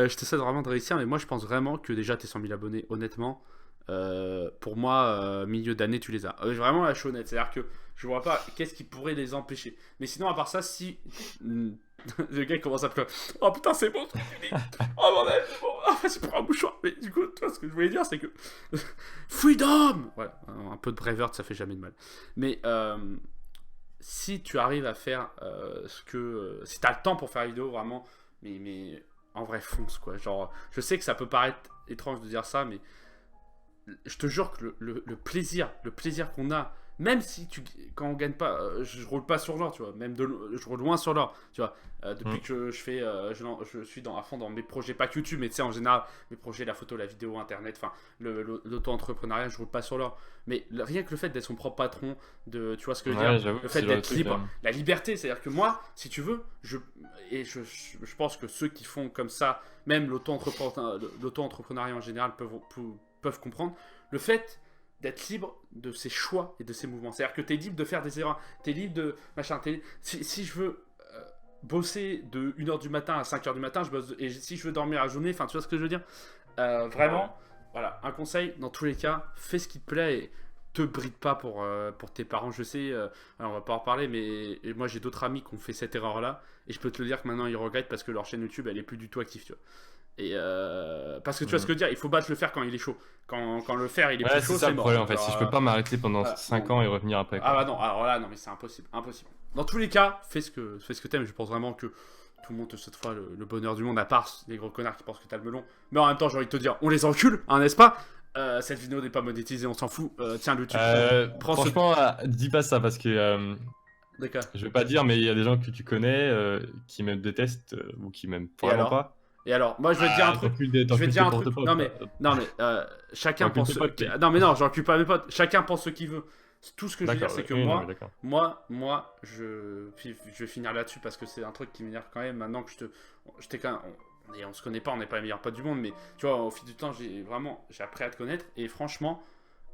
Je te souhaite vraiment de réussir, mais moi je pense vraiment que déjà tes 100 000 abonnés, honnêtement, pour moi, milieu d'année, tu les as. Vraiment, là, je suis honnête. C'est-à-dire que je vois pas qu'est-ce qui pourrait les empêcher. Mais sinon, à part ça, si. Le gars il commence à pleurer. Oh putain, c'est bon. Oh bordel. Bon, c'est pour un mouchoir. Mais du coup, toi, ce que je voulais dire, c'est que. Freedom. Voilà. Un peu de Braveheart, ça fait jamais de mal. Mais. Si tu arrives à faire si t'as le temps pour faire la vidéo, vraiment. Mais en vrai, fonce quoi. Genre, je sais que ça peut paraître étrange de dire ça, mais je te jure que le plaisir qu'on a, même si quand on gagne pas, je roule pas sur l'or, tu vois, je roule loin sur l'or, tu vois, depuis que je fais, je suis à fond dans mes projets, pas que YouTube, mais tu sais, en général, mes projets, la photo, la vidéo, internet, enfin, l'auto-entrepreneuriat, je roule pas sur l'or, mais rien que le fait d'être son propre patron, tu vois ce que je veux Ouais, dire, j'avoue, le c'est fait le genre de d'être truc, libre, la liberté, c'est-à-dire que moi, si tu veux, je pense que ceux qui font comme ça, même l'auto-entrepreneuriat en général peuvent comprendre le fait d'être libre de ses choix et de ses mouvements. C'est-à-dire que tu es libre de faire des erreurs, tu es libre de machin. Si je veux bosser de 1h du matin à 5h du matin, je bosse. Et si je veux dormir la journée, enfin, tu vois ce que je veux dire, vraiment, voilà, un conseil, dans tous les cas, fais ce qui te plaît et te bride pas pour tes parents. Je sais, alors on va pas en reparler, mais moi j'ai d'autres amis qui ont fait cette erreur-là et je peux te le dire que maintenant ils regrettent parce que leur chaîne YouTube elle est plus du tout active, tu vois. Et parce que tu vois ce que je veux dire, il faut battre le fer quand il est chaud. Quand le fer il est Ouais, plus c'est chaud, ça c'est le mort. problème en fait. Alors, Si je peux pas m'arrêter pendant voilà, 5 bon. ans et revenir après, Ah quoi. bah non, alors là, non mais c'est impossible, impossible. Dans tous les cas, fais ce que t'aimes. Je pense vraiment que tout le monde te souhaite le bonheur du monde, à part les gros connards qui pensent que t'as le melon. Mais en même temps, j'ai envie de te dire, on les encule, hein, n'est-ce pas? Cette vidéo n'est pas monétisée, on s'en fout. Tiens, le tu prends ce... Franchement, dis pas ça parce que D'accord. je vais pas dire, mais il y a des gens que tu connais qui me détestent ou qui m'aiment Et vraiment alors? pas. Et alors, moi, je vais te dire un truc. Je vais te dire un truc. Non, mais chacun pense. Non, mais non, j'encule pas mes potes. Chacun pense ce qu'il veut. Tout ce que je veux dire, c'est que moi, je vais finir là-dessus parce que c'est un truc qui m'énerve quand même. Maintenant que je t'ai quand même. On se connaît pas, on n'est pas les meilleurs potes du monde, mais tu vois, au fil du temps, j'ai appris à te connaître. Et franchement,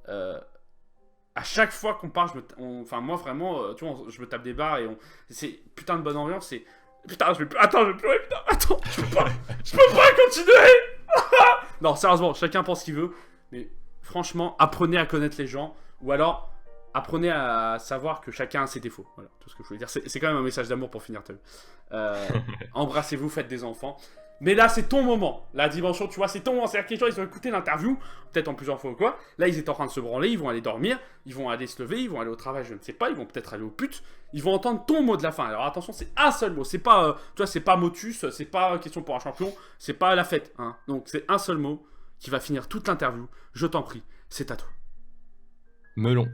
à chaque fois qu'on parle, enfin, moi, vraiment, tu vois, je me tape des barres et c'est putain de bonne ambiance. C'est. Putain, je vais pleurer, putain, attends, je peux pas continuer. Non, sérieusement, chacun pense ce qu'il veut, mais franchement, apprenez à connaître les gens, ou alors apprenez à savoir que chacun a ses défauts. Voilà, tout ce que je voulais dire. C'est quand même un message d'amour pour finir ta vie. Embrassez-vous, faites des enfants. Mais là, c'est ton moment. La dimension, tu vois, c'est ton moment. C'est-à-dire que les gens, ils ont écouté l'interview, peut-être en plusieurs fois ou quoi. Là, ils étaient en train de se branler, ils vont aller dormir, ils vont aller se lever, ils vont aller au travail, je ne sais pas, ils vont peut-être aller aux putes. Ils vont entendre ton mot de la fin. Alors attention, c'est un seul mot. C'est pas, tu vois, c'est pas motus, c'est pas question pour un champion, c'est pas la fête. Hein. Donc, c'est un seul mot qui va finir toute l'interview. Je t'en prie, c'est à toi. Melon.